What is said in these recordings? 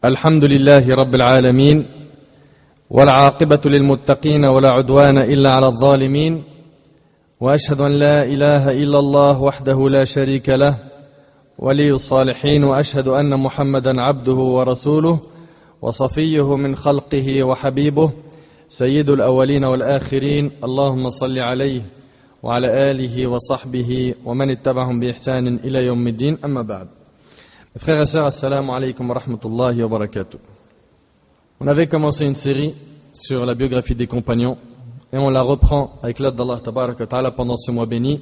الحمد لله رب العالمين والعاقبة للمتقين ولا عدوان إلا على الظالمين وأشهد أن لا إله إلا الله وحده لا شريك له ولي الصالحين وأشهد أن محمدا عبده ورسوله وصفيه من خلقه وحبيبه سيد الأولين والآخرين اللهم صل عليه وعلى آله وصحبه ومن اتبعهم بإحسان إلى يوم الدين أما بعد. Mes frères et sœurs, assalamu alaikum wa rahmatullahi wa barakatuh. On avait commencé une série sur la biographie des compagnons et on la reprend avec l'aide d'Allah tabaraka wa ta'ala pendant ce mois béni.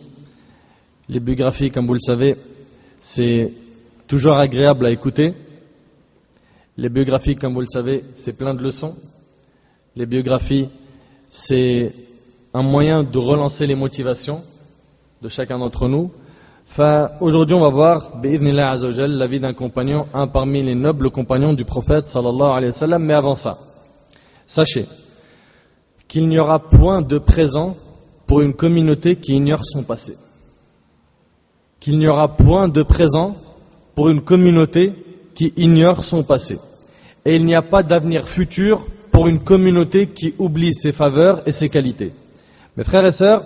Les biographies, comme vous le savez, c'est toujours agréable à écouter. Les biographies, comme vous le savez, c'est plein de leçons. Les biographies, c'est un moyen de relancer les motivations de chacun d'entre nous. Aujourd'hui, on va voir, bi'idhnillah azza wa jal, la vie d'un compagnon, un parmi les nobles compagnons du prophète sallallahu alayhi wa sallam. Mais avant ça, sachez qu'il n'y aura point de présent pour une communauté qui ignore son passé. Qu'il n'y aura point de présent pour une communauté qui ignore son passé. Et il n'y a pas d'avenir futur pour une communauté qui oublie ses faveurs et ses qualités. Mes frères et sœurs,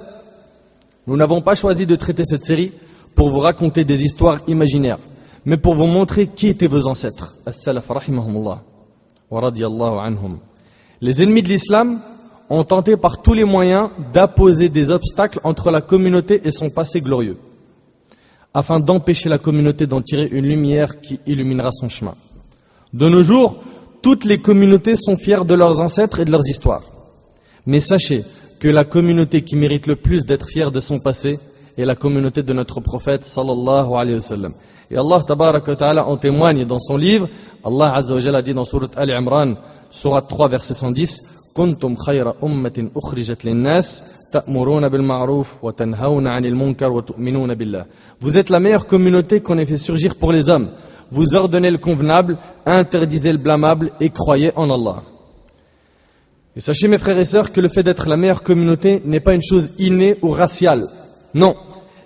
nous n'avons pas choisi de traiter cette série pour vous raconter des histoires imaginaires, mais pour vous montrer qui étaient vos ancêtres. As-salaf rahimahumullah wa radiyallahu anhum. Les ennemis de l'islam ont tenté par tous les moyens d'apposer des obstacles entre la communauté et son passé glorieux, afin d'empêcher la communauté d'en tirer une lumière qui illuminera son chemin. De nos jours, toutes les communautés sont fières de leurs ancêtres et de leurs histoires. Mais sachez que la communauté qui mérite le plus d'être fière de son passé est la communauté de notre prophète sallallahu alayhi wa sallam. Et Allah tabaraka wa ta'ala en témoigne dans son livre. Allah azza wa jalla a dit dans sourate Ali Imran, sourate 3 verset 110, Kuntum khayra ummatin ukhrijat linnas ta'muruna bil ma'ruf wa tanhauna 'anil munkar wa tu'minuna billah. Vous êtes la meilleure communauté qu'on ait fait surgir pour les hommes. Vous ordonnez le convenable, interdisez le blâmable et croyez en Allah. Et sachez mes frères et sœurs que le fait d'être la meilleure communauté n'est pas une chose innée ou raciale. Non,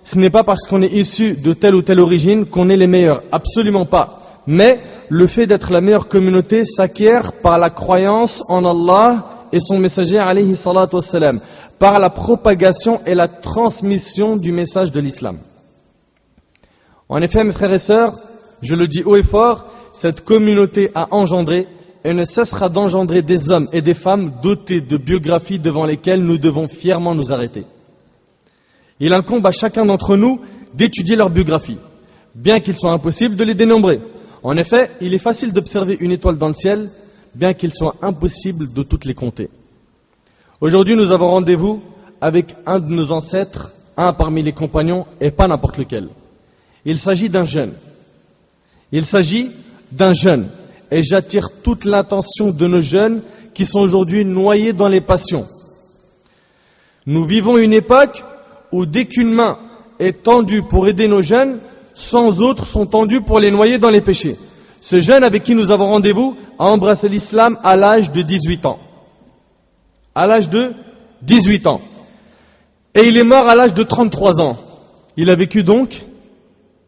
ce n'est pas parce qu'on est issu de telle ou telle origine qu'on est les meilleurs, absolument pas. Mais le fait d'être la meilleure communauté s'acquiert par la croyance en Allah et son messager alayhi salatu wassalam, par la propagation et la transmission du message de l'islam. En effet, mes frères et sœurs, je le dis haut et fort, cette communauté a engendré et ne cessera d'engendrer des hommes et des femmes dotés de biographies devant lesquelles nous devons fièrement nous arrêter. Il incombe à chacun d'entre nous d'étudier leur biographie, bien qu'il soit impossible de les dénombrer. En effet, il est facile d'observer une étoile dans le ciel, bien qu'il soit impossible de toutes les compter. Aujourd'hui, nous avons rendez-vous avec un de nos ancêtres, un parmi les compagnons, et pas n'importe lequel. Il s'agit d'un jeune. Il s'agit d'un jeune. Et j'attire toute l'attention de nos jeunes qui sont aujourd'hui noyés dans les passions. Nous vivons une époque où dès qu'une main est tendue pour aider nos jeunes, 100 autres sont tendus pour les noyer dans les péchés. Ce jeune avec qui nous avons rendez-vous a embrassé l'islam à l'âge de 18 ans. À l'âge de 18 ans. Et il est mort à l'âge de 33 ans. Il a vécu donc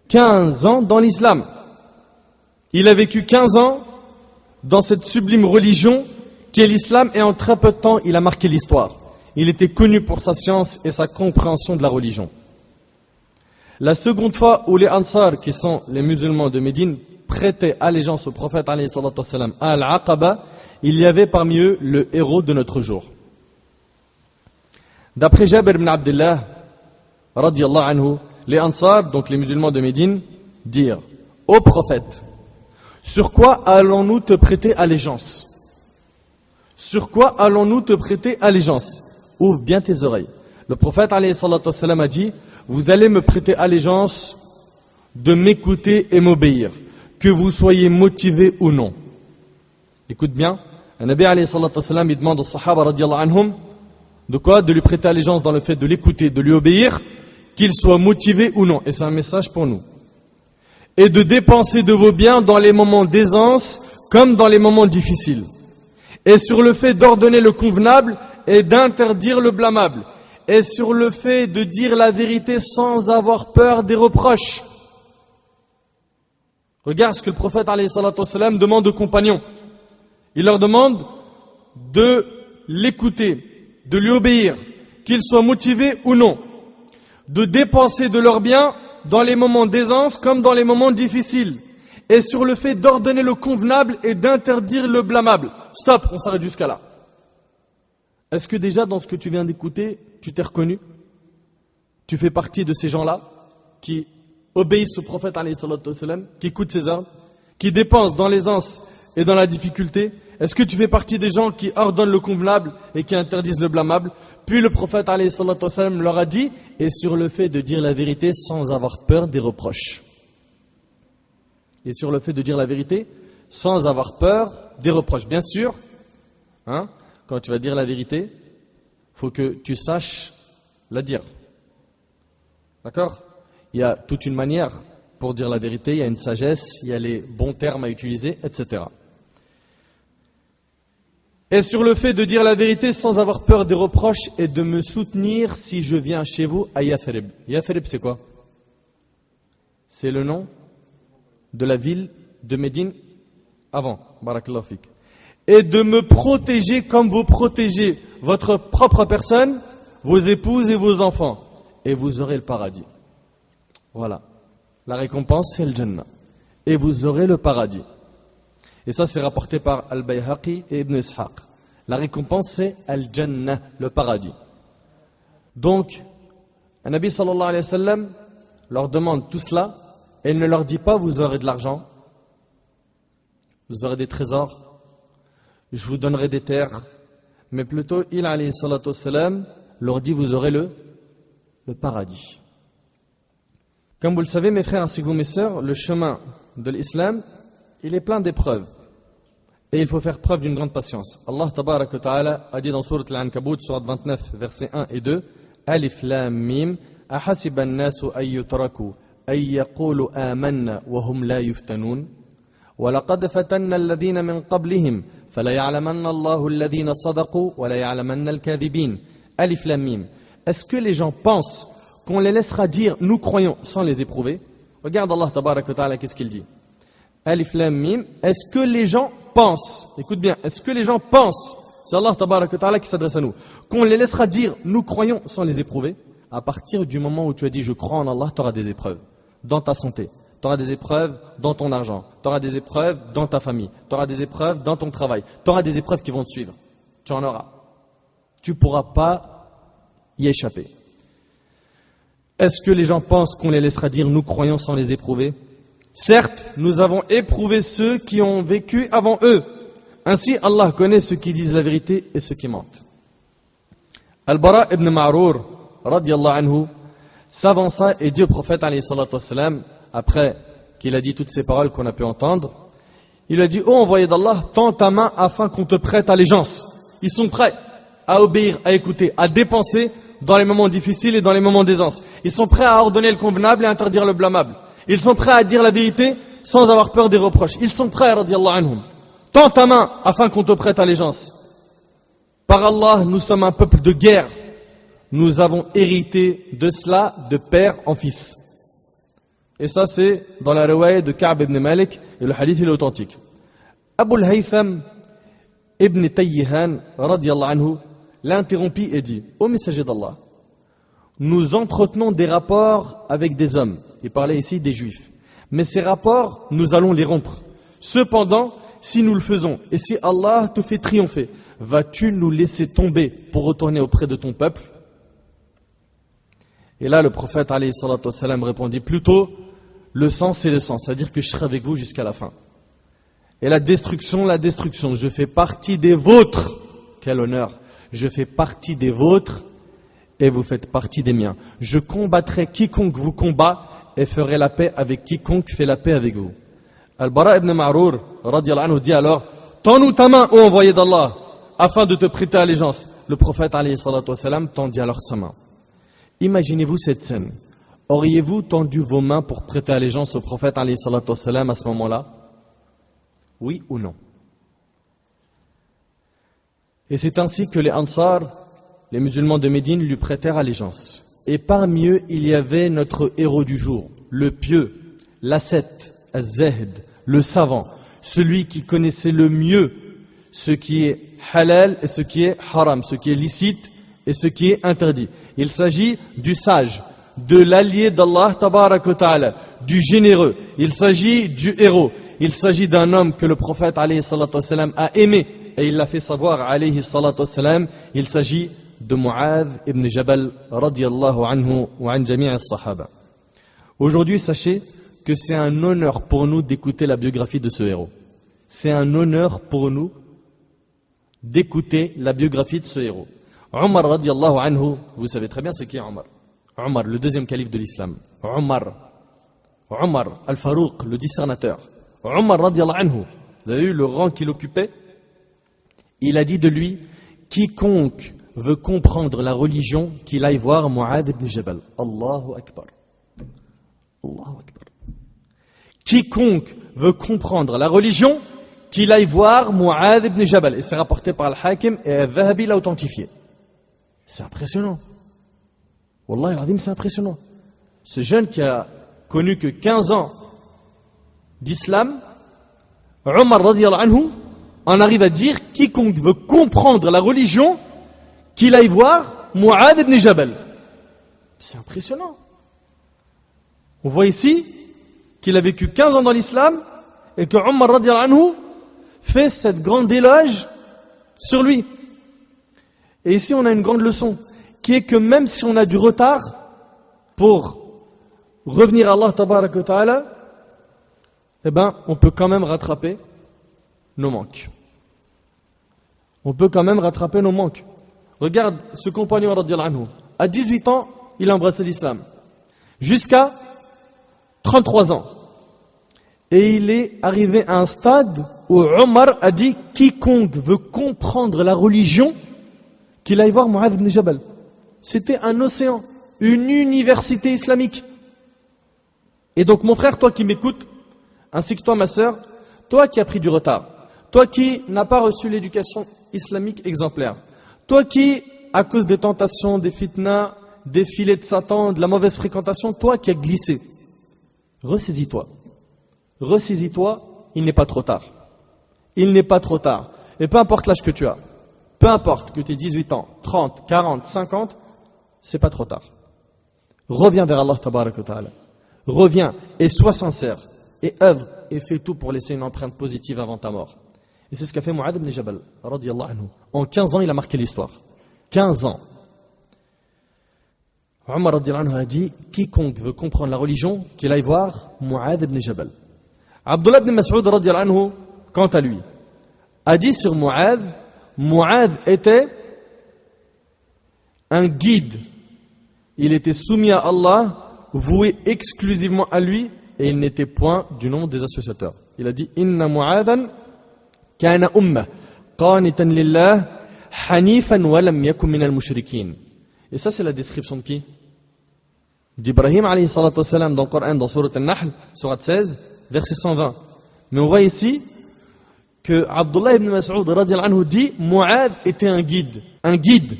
15 ans dans l'islam. Il a vécu 15 ans dans cette sublime religion qui est l'islam et en très peu de temps il a marqué l'histoire. Il était connu pour sa science et sa compréhension de la religion. La seconde fois où les Ansar, qui sont les musulmans de Médine, prêtaient allégeance au prophète alayhi salatu wassalam, à Al-Aqaba, il y avait parmi eux le héros de notre jour. D'après Jabir ibn Abdullah, radiyallahu anhu, les Ansar, donc les musulmans de Médine, dirent: Ô prophète, sur quoi allons-nous te prêter allégeance? Sur quoi allons-nous te prêter allégeance? Ouvre bien tes oreilles. Le prophète alayhi salatu wassalam a dit: vous allez me prêter allégeance de m'écouter et m'obéir, que vous soyez motivés ou non. Écoute bien, un Nabi alayhi salatu wassalam, il demande aux sahaba radiyallahu anhum de quoi? De lui prêter allégeance dans le fait de l'écouter, de lui obéir, qu'il soit motivé ou non. Et c'est un message pour nous. Et de dépenser de vos biens dans les moments d'aisance comme dans les moments difficiles. Et sur le fait d'ordonner le convenable et d'interdire le blâmable. Et sur le fait de dire la vérité sans avoir peur des reproches. Regarde ce que le prophète alayhi salatu wassalam demande aux compagnons. Il leur demande de l'écouter, de lui obéir, qu'ils soient motivés ou non, de dépenser de leurs biens dans les moments d'aisance comme dans les moments difficiles, et sur le fait d'ordonner le convenable et d'interdire le blâmable. Stop, on s'arrête jusqu'à là. Est-ce que déjà dans ce que tu viens d'écouter, tu t'es reconnu? Tu fais partie de ces gens-là qui obéissent au prophète alayhi salatu wassalam, qui écoutent ses ordres, qui dépensent dans l'aisance et dans la difficulté? Est-ce que tu fais partie des gens qui ordonnent le convenable et qui interdisent le blâmable? Puis le prophète alayhi salatu wassalam leur a dit, et sur le fait de dire la vérité sans avoir peur des reproches. Et sur le fait de dire la vérité sans avoir peur des reproches. Bien sûr, quand tu vas dire la vérité, il faut que tu saches la dire. D'accord? Il y a toute une manière pour dire la vérité, il y a une sagesse, il y a les bons termes à utiliser, etc. Et sur le fait de dire la vérité sans avoir peur des reproches et de me soutenir si je viens chez vous à Yathrib. Yathrib, c'est quoi? C'est le nom de la ville de Médine avant. Barakallahu fik. Et de me protéger comme vous protégez votre propre personne, vos épouses et vos enfants. Et vous aurez le paradis. Voilà. La récompense, c'est le Jannah. Et vous aurez le paradis. Et ça, c'est rapporté par Al-Bayhaqi et Ibn Ishaq. La récompense, c'est Al-Jannah, le paradis. Donc, un Nabi sallallahu alayhi wa sallam leur demande tout cela, et il ne leur dit pas, vous aurez de l'argent, vous aurez des trésors, je vous donnerai des terres, mais plutôt, il alayhi salatu wa sallam leur dit, vous aurez le paradis. Comme vous le savez, mes frères ainsi que vous, mes sœurs, le chemin de l'islam, il est plein d'épreuves. Et il faut faire preuve d'une grande patience. Allah tabaraka wa ta'ala a dit dans Sourate Al-Ankabut, Sourate 29, versets 1 et 2, Alif Lam Mim, Ahasiba an-nasu an yutraku, an yaqulu amanna wa hum la yuftanoun, wa laqad fatanna alladhina min qablihim, fala ya'lamanna Allahu alladhina sadaqu, wa la ya'lamanna al-kadhibin. Alif Lam Mim. Est-ce que les gens pensent qu'on les laissera dire nous croyons sans les éprouver? Regarde Allah tabaraka wa ta'ala, qu'est-ce qu'il dit? Alif Lam Mim. Est-ce que les gens pensent, écoute bien, est-ce que les gens pensent, c'est Allah tabaraka wa ta'ala qui s'adresse à nous, qu'on les laissera dire nous croyons sans les éprouver? À partir du moment où tu as dit je crois en Allah, tu auras des épreuves dans ta santé, tu auras des épreuves dans ton argent, tu auras des épreuves dans ta famille, tu auras des épreuves dans ton travail, tu auras des épreuves qui vont te suivre, tu en auras. Tu ne pourras pas y échapper. Est-ce que les gens pensent qu'on les laissera dire nous croyons sans les éprouver? Certes, nous avons éprouvé ceux qui ont vécu avant eux. Ainsi, Allah connaît ceux qui disent la vérité et ceux qui mentent. Al-Bara ibn Ma'rour, radiyallahu anhu, s'avança et dit au prophète, alayhi salatu wassalam, après qu'il a dit toutes ces paroles qu'on a pu entendre, il a dit, ô envoyé d'Allah, tends ta main afin qu'on te prête allégeance. Ils sont prêts à obéir, à écouter, à dépenser dans les moments difficiles et dans les moments d'aisance. Ils sont prêts à ordonner le convenable et à interdire le blâmable. Ils sont prêts à dire la vérité sans avoir peur des reproches. Ils sont prêts, radiyallahu anhum. Tends ta main afin qu'on te prête allégeance. Par Allah, nous sommes un peuple de guerre. Nous avons hérité de cela de père en fils. Et ça, c'est dans la riwaya de Ka'b ibn Malik, et le hadith il est authentique. Abu al-Haytham ibn Tayyihan, radiyallahu anhu, l'interrompit et dit, ô messager d'Allah, nous entretenons des rapports avec des hommes. Il parlait ici des juifs. Mais ces rapports, nous allons les rompre. Cependant, si nous le faisons, et si Allah te fait triompher, vas-tu nous laisser tomber pour retourner auprès de ton peuple? Et là, le prophète, alayhi salatu wassalam, répondit plutôt, le sang, c'est le sang, c'est-à-dire que je serai avec vous jusqu'à la fin. Et la destruction, je fais partie des vôtres. Quel honneur! Je fais partie des vôtres et vous faites partie des miens. Je combattrai quiconque vous combat et ferai la paix avec quiconque fait la paix avec vous. Al-Bara ibn Ma'rour, radiyallahu anhu, dit alors, tends-nous ta main, ô envoyé d'Allah, afin de te prêter allégeance. Le prophète, alayhi salatu wassalam, tendit alors sa main. Imaginez-vous cette scène. Auriez-vous tendu vos mains pour prêter allégeance au prophète, alayhi salatu wassalam, à ce moment-là? Oui ou non? Et c'est ainsi que les Ansar, les musulmans de Médine, lui prêtèrent allégeance. Et parmi eux, il y avait notre héros du jour, le pieux, l'ascète, Az-Zahid, le savant, celui qui connaissait le mieux ce qui est halal et ce qui est haram, ce qui est licite et ce qui est interdit. Il s'agit du sage, de l'allié d'Allah tabarak wa ta'ala, du généreux. Il s'agit du héros. Il s'agit d'un homme que le prophète alayhi salatu wassalam a aimé et il l'a fait savoir alayhi salatu wassalam. Il s'agit de Mu'adh ibn Jabal radiyallahu anhu wa an jami' as-sahaba. Aujourd'hui, sachez que c'est un honneur pour nous d'écouter la biographie de ce héros. C'est un honneur pour nous d'écouter la biographie de ce héros. Omar radiyallahu anhu, vous savez très bien c'est qui Omar. Omar, le deuxième calife de l'islam. Omar al-Farouq, le discernateur. Omar radiyallahu anhu, vous avez vu le rang qu'il occupait? Il a dit de lui, quiconque veut comprendre la religion, qu'il aille voir Mu'adh ibn Jabal. Allahu Akbar. Allahu Akbar. Quiconque veut comprendre la religion, qu'il aille voir Mu'adh ibn Jabal. Et c'est rapporté par Al-Hakim et Al-Zahabi l'a authentifié. C'est impressionnant. Wallahi al-Azim, c'est impressionnant. Ce jeune qui a connu que 15 ans d'islam, Omar radiyallahu anhu, en arrive à dire quiconque veut comprendre la religion, qu'il aille voir Mu'adh ibn Jabal. C'est impressionnant. On voit ici qu'il a vécu 15 ans dans l'islam et que Omar radiyallahu anhu fait cette grande éloge sur lui. Et ici on a une grande leçon qui est que même si on a du retard pour revenir à Allah tabarak wa ta'ala, eh ben on peut quand même rattraper nos manques. On peut quand même rattraper nos manques. Regarde ce compagnon radiyallahu anhu. À 18 ans, il a embrassé l'islam. Jusqu'à 33 ans. Et il est arrivé à un stade où Omar a dit quiconque veut comprendre la religion, qu'il aille voir Mu'adh ibn Jabal. C'était un océan, une université islamique. Et donc mon frère, toi qui m'écoutes, ainsi que toi ma sœur, toi qui as pris du retard, toi qui n'as pas reçu l'éducation islamique exemplaire, toi qui, à cause des tentations, des fitnas, des filets de Satan, de la mauvaise fréquentation, toi qui as glissé, ressaisis-toi. Ressaisis-toi, il n'est pas trop tard. Il n'est pas trop tard. Et peu importe l'âge que tu as, peu importe que tu aies 18 ans, 30, 40, 50, c'est pas trop tard. Reviens vers Allah tabarak wa ta'ala. Reviens et sois sincère et œuvre et fais tout pour laisser une empreinte positive avant ta mort. Et c'est ce qu'a fait Mu'adh ibn Jabal radiyallahu anhu. En 15 ans, il a marqué l'histoire. 15 ans. Omar radiyallahu anhu a dit quiconque veut comprendre la religion, qu'il aille voir Mu'adh ibn Jabal. Abdullah ibn Mas'ud radiyallahu anhu, quant à lui, a dit sur Mu'adh, Mu'adh était un guide. Il était soumis à Allah, voué exclusivement à lui, et il n'était point du nombre des associateurs. Il a dit Inna Mu'adhan kana ummah qanitan lillah hanifan wa lam yakun min al-mushrikin. Et ça c'est la description de qui? D'Ibrahim alayhi salatu wassalam dans le Coran, dans Surat An-Nahl, Surat 16, verset 120. Mais on voit ici que Abdullah ibn Mas'ud radiyallahu anhu dit Mu'adh était un guide. Un guide.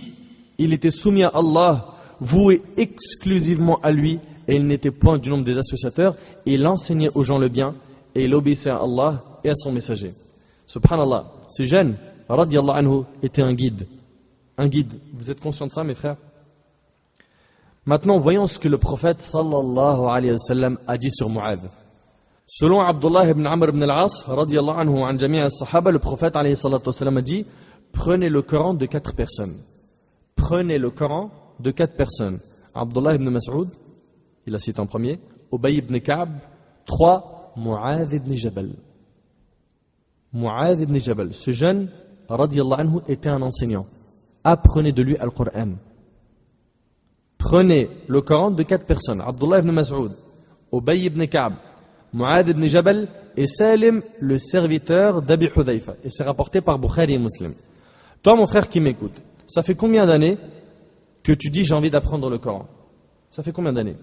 Il était soumis à Allah, voué exclusivement à lui, et il n'était point du nombre des associateurs. Il enseignait aux gens le bien, et il obéissait à Allah et à son messager. Subhanallah, ce jeune, radiyallahu anhu, était un guide. Un guide. Vous êtes conscients de ça, mes frères? Maintenant, voyons ce que le prophète sallallahu alayhi wa sallam a dit sur Mu'adh. Selon Abdullah ibn Amr ibn al-As, radiyallahu anhu, an jami' as-sahaba, le prophète alayhi salatu wa sallam a dit prenez le Coran de 4 personnes. Prenez le Coran de 4 personnes. Abdullah ibn Mas'ud, il a cité en premier. Ubay ibn Ka'b. 3. Mu'adh ibn Jabal. Mu'adh ibn Jabal. Ce jeune, radiyallahu anhu, était un enseignant. Apprenez de lui Al-Qur'an. Prenez le Coran de 4 personnes. Abdullah ibn Mas'ud, Ubay ibn Ka'b, Mu'adh ibn Jabal et Salim, le serviteur d'Abi Hudhayfa. Et c'est rapporté par Bukhari et Muslim. Toi, mon frère qui m'écoute, ça fait combien d'années que tu dis j'ai envie d'apprendre le Coran? Ça fait combien d'années?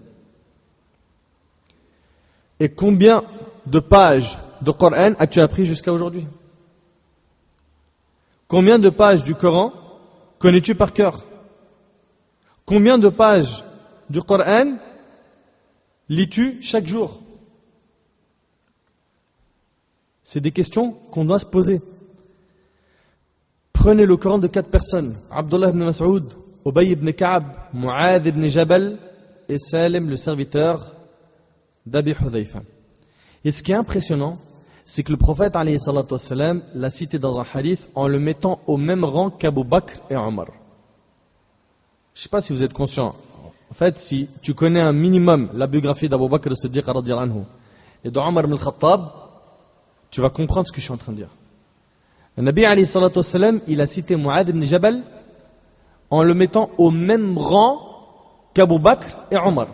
Et combien de pages de Coran as-tu appris jusqu'à aujourd'hui? Combien de pages du Coran connais-tu par cœur? Combien de pages du Coran lis-tu chaque jour? C'est des questions qu'on doit se poser. Prenez le Coran de 4 personnes. Abdullah ibn Mas'ud, Ubay ibn Ka'b, Mu'adh ibn Jabal et Salim, le serviteur d'Abi Hudhayfa. Et ce qui est impressionnant, c'est que le prophète alayhi salatu wassalam l'a cité dans un hadith en le mettant au même rang qu'Abu Bakr et Omar. Je ne sais pas si vous êtes conscient. En fait, si tu connais un minimum la biographie d'Abu Bakr as-Siddiq radiyallahu anhu et d'Omar ibn al-Khattab, tu vas comprendre ce que je suis en train de dire. Le Nabi alayhi salatu wassalam, il a cité Mu'adh ibn Jabal en le mettant au même rang qu'Abu Bakr et Omar.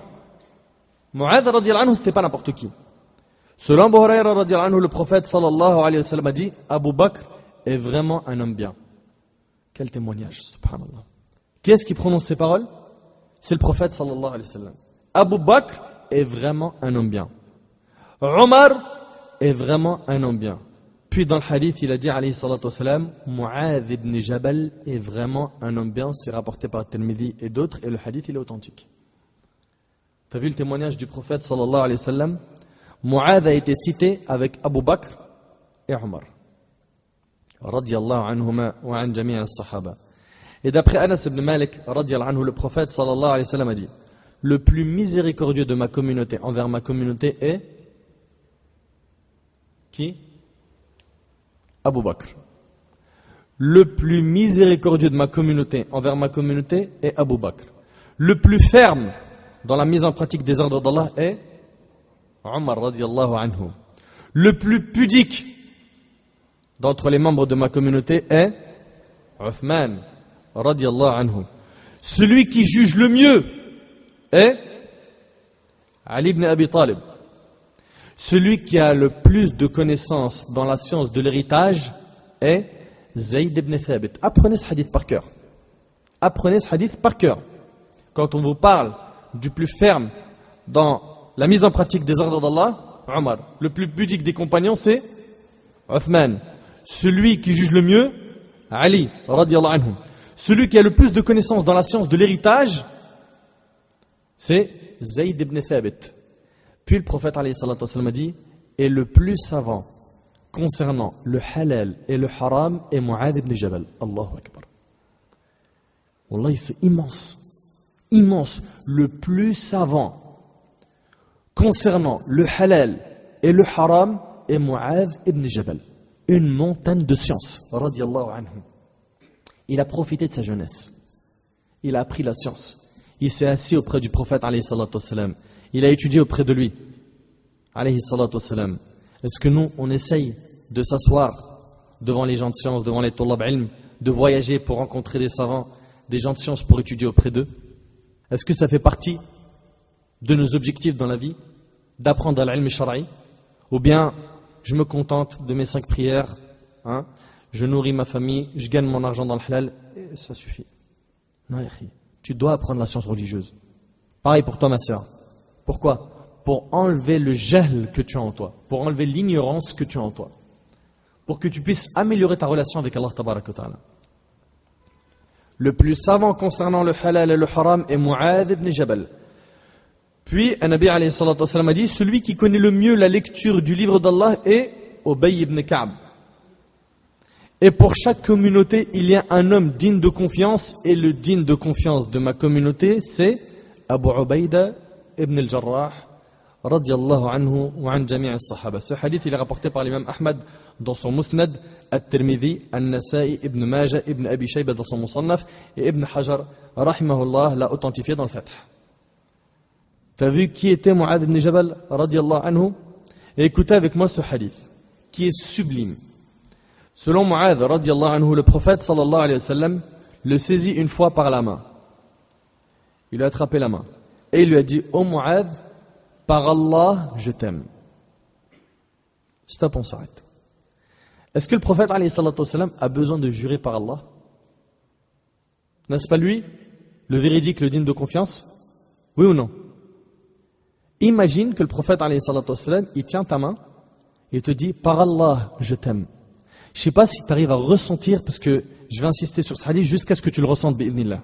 Mu'adh radiyallahu anhu, c'était pas n'importe qui. Selon Abu Hurayra radiyallahu anhu, le prophète sallallahu alayhi wa sallam a dit Abu Bakr est vraiment un homme bien. Quel témoignage, subhanallah. Qui est-ce qui prononce ces paroles? C'est le prophète sallallahu alayhi wa sallam. Abu Bakr est vraiment un homme bien. Omar est vraiment un homme bien. Puis dans le hadith, il a dit alayhi salatu wa sallam, Mu'adh ibn Jabal est vraiment un homme bien. C'est rapporté par Tirmidhi et d'autres, et le hadith il est authentique. Tu as vu le témoignage du prophète sallallahu alayhi wa sallam? Mu'adh a été cité avec Abu Bakr et Omar. Radiyallahu anhuma wa an jami' as-sahaba. Et d'après Anas ibn Malik, radiyallahu anhu, le prophète sallallahu alayhi wa sallam a dit le plus miséricordieux de ma communauté envers ma communauté est qui? Abu Bakr. Le plus miséricordieux de ma communauté envers ma communauté est Abu Bakr. Le plus ferme dans la mise en pratique des ordres d'Allah est Omar radiyallahu anhu. Le plus pudique d'entre les membres de ma communauté est Uthman radiyallahu anhu. Celui qui juge le mieux est Ali ibn Abi Talib. Celui qui a le plus de connaissances dans la science de l'héritage est Zayd ibn Thabit. Apprenez ce hadith par cœur. Apprenez ce hadith par cœur. Quand on vous parle du plus ferme dans la mise en pratique des ordres d'Allah, Omar. Le plus pudique des compagnons, c'est Uthman. Celui qui juge le mieux, Ali, radiyallahu anhu. Celui qui a le plus de connaissances dans la science de l'héritage, c'est Zayd ibn Thabit. Puis le prophète alayhi salatu wa sallam a dit, et le plus savant concernant le halal et le haram est Mu'adh ibn Jabal. Allahu Akbar. Wallahi, c'est immense. Immense. Le plus savant concernant le halal et le haram est Mu'adh ibn Jabal. Une montagne de science. Radiyallahu anhu. Il a profité de sa jeunesse. Il a appris la science. Il s'est assis auprès du prophète alayhi salatu wa sallam. Il a étudié auprès de lui. Alayhi salatu wa sallam. Est-ce que nous, on essaye de s'asseoir devant les gens de science, devant les tullab ilm, de voyager pour rencontrer des savants, des gens de science pour étudier auprès d'eux? Est-ce que ça fait partie de nos objectifs dans la vie, d'apprendre à l'ilm shara'i? Ou bien, je me contente de mes 5 prières, je nourris ma famille, je gagne mon argent dans le halal, et ça suffit. Non, yakhi, tu dois apprendre la science religieuse. Pareil pour toi, ma sœur. Pourquoi? Pour enlever le jahl que tu as en toi, pour enlever l'ignorance que tu as en toi, pour que tu puisses améliorer ta relation avec Allah tabaraka wa ta'ala. Le plus savant concernant le halal et le haram est Mu'adh ibn Jabal. Puis, un Nabi alayhi salatu wa sallam a dit, celui qui connaît le mieux la lecture du livre d'Allah est Ubay ibn Ka'b. Et pour chaque communauté, il y a un homme digne de confiance, et le digne de confiance de ma communauté, c'est Abu Ubaida ibn al-Jarrah, radiyallahu anhu wa an jami' as-sahaba. Ce hadith, il est rapporté par l'imam Ahmad dans son Musnad, At-Tirmidhi, An-Nasa'i, Ibn Majah, Ibn Abi Shayba dans son Musannaf, et Ibn Hajar, rahimahullah, l'a authentifié dans le Fath. Tu as vu qui était Mu'adh ibn Jabal, radiyallahu anhu? Et écoutez avec moi ce hadith, qui est sublime. Selon Mu'adh, radiyallahu anhu, le prophète, sallallahu alayhi wa sallam, le saisit une fois par la main. Il lui a attrapé la main. Et il lui a dit, ô Mu'adh, par Allah, je t'aime. Stop, on s'arrête. Est-ce que le prophète alayhi salatu wa sallam a besoin de jurer par Allah? N'est-ce pas lui, le véridique, le digne de confiance? Oui ou non? Imagine que le prophète alayhi salatu wa sallam, il tient ta main et te dit, par Allah, je t'aime. Je ne sais pas si tu arrives à ressentir, parce que je vais insister sur ce hadith jusqu'à ce que tu le ressentes, bi'idhnillah.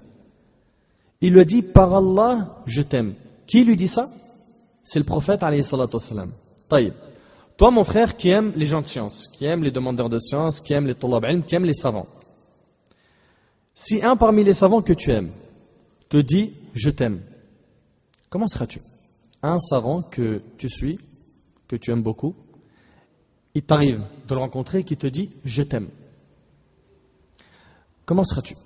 Il lui a dit, par Allah, je t'aime. Qui lui dit ça? C'est le prophète alayhi salatu wa sallam. Taïb. Toi, mon frère, qui aime les gens de science, qui aime les demandeurs de science, qui aime les tulab ilm, qui aime les savants. Si un parmi les savants que tu aimes te dit « je t'aime », comment seras-tu? Un savant que tu suis, que tu aimes beaucoup, il t'arrive de le rencontrer et qui te dit « je t'aime ». Comment seras-tu?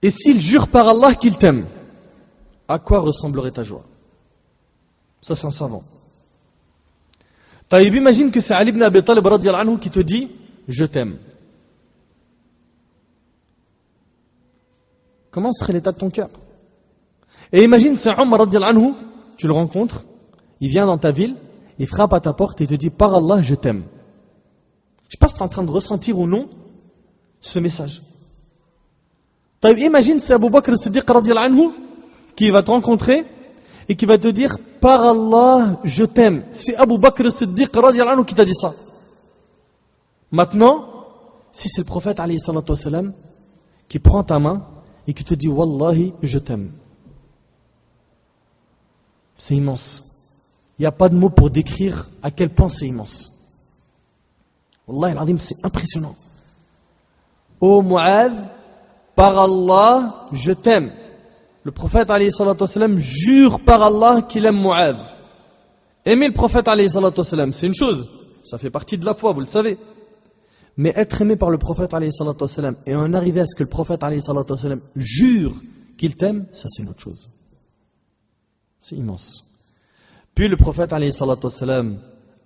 Et s'il jure par Allah qu'il t'aime, à quoi ressemblerait ta joie? Ça, c'est un savant. Taïb, imagine que c'est Ali ibn Abi Talib radiyallahu anhu qui te dit « je t'aime ». Comment serait l'état de ton cœur? Et imagine, c'est Omar radiyallahu anhu, tu le rencontres, il vient dans ta ville, il frappe à ta porte et te dit « par Allah, je t'aime ». Je ne sais pas si tu es en train de ressentir ou non ce message. Imagine, c'est Abu Bakr as-Siddiq radiyallahu anhu qui va te rencontrer et qui va te dire « par Allah, je t'aime ». C'est Abu Bakr as-Siddiq radiyallahu anhu qui t'a dit ça. Maintenant, si c'est le prophète alayhi salatu wassalam qui prend ta main et qui te dit « Wallahi, je t'aime ». C'est immense. Il n'y a pas de mots pour décrire à quel point c'est immense. Wallahi al-azim, c'est impressionnant. Ô Mu'adh, par Allah, je t'aime. Le prophète alayhi salatu wassalam jure par Allah qu'il aime Mu'adh. Aimer le prophète alayhi salatu wassalam, c'est une chose. Ça fait partie de la foi, vous le savez. Mais être aimé par le prophète alayhi salatu wassalam et en arriver à ce que le prophète alayhi salatu wassalam jure qu'il t'aime, ça c'est une autre chose. C'est immense. Puis le prophète alayhi salatu wassalam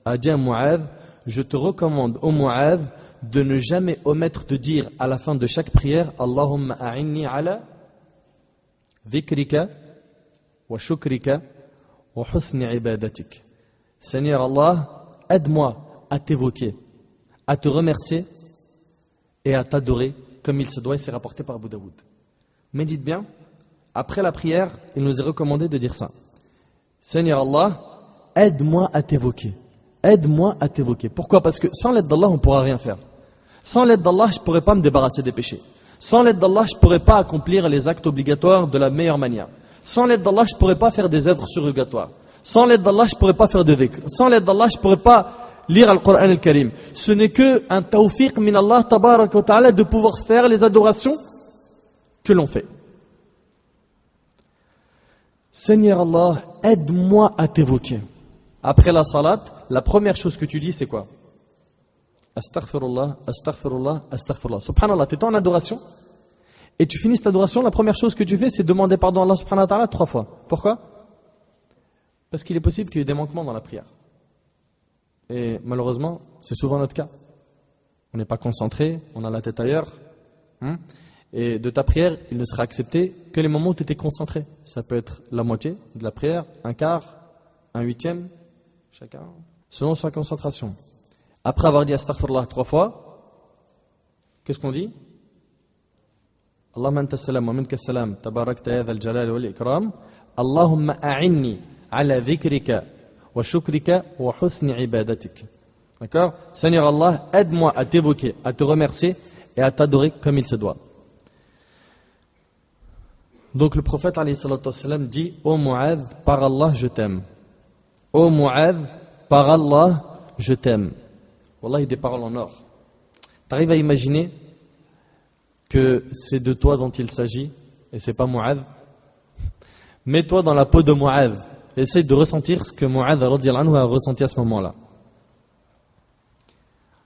a dit à Mu'adh, je te recommande au Mu'adh de ne jamais omettre de dire à la fin de chaque prière Allahumma a'inni ala dhikrika wa shukrika wa husni ibadatik. Seigneur Allah, aide-moi à t'évoquer, à te remercier et à t'adorer comme il se doit, et c'est rapporté par Abu Daoud. Médite bien, après la prière, il nous est recommandé de dire ça. Seigneur Allah, aide-moi à t'évoquer. Aide-moi à t'évoquer. Pourquoi? Parce que sans l'aide d'Allah, on ne pourra rien faire. Sans l'aide d'Allah, je ne pourrais pas me débarrasser des péchés. Sans l'aide d'Allah, je ne pourrais pas accomplir les actes obligatoires de la meilleure manière. Sans l'aide d'Allah, je ne pourrais pas faire des œuvres surrogatoires. Sans l'aide d'Allah, je ne pourrais pas faire de dhikr. Sans l'aide d'Allah, je ne pourrais pas lire le Coran al-Karim. Ce n'est qu'un tawfiq min Allah tabarak wa ta'ala de pouvoir faire les adorations que l'on fait. Seigneur Allah, aide-moi à t'évoquer. Après la salat, la première chose que tu dis, c'est quoi? Astaghfirullah, astaghfirullah, astaghfirullah. Subhanallah, tu es en adoration et tu finis cette adoration, la première chose que tu fais, c'est demander pardon à Allah subhanahu wa ta'ala 3 fois. Pourquoi? Parce qu'il est possible qu'il y ait des manquements dans la prière. Et malheureusement, c'est souvent notre cas. On n'est pas concentré, on a la tête ailleurs. Et de ta prière, il ne sera accepté que les moments où tu étais concentré. Ça peut être la moitié de la prière, un quart, un huitième, chacun, selon sa concentration. Après avoir dit astaghfirullah 3 fois, qu'est-ce qu'on dit? Allahumma anta salam wa minka salam, tabarakta ya dhal jalali wal ikram, Allahumma a'inni ala dhikrika wa shukrika wa husni ibadatik. D'accord? Seigneur Allah, aide-moi à t'évoquer, à te remercier et à t'adorer comme il se doit. Donc le prophète alayhi salatu wassalam dit: Ô Mu'adh, par Allah je t'aime. Ô Mu'adh, par Allah je t'aime. Wallahi, des paroles en or. Tu arrives à imaginer que c'est de toi dont il s'agit et c'est pas Mu'adh? Mets-toi dans la peau de Mu'adh. Essaye de ressentir ce que Mu'adh radiyallahu anhu a ressenti à ce moment-là.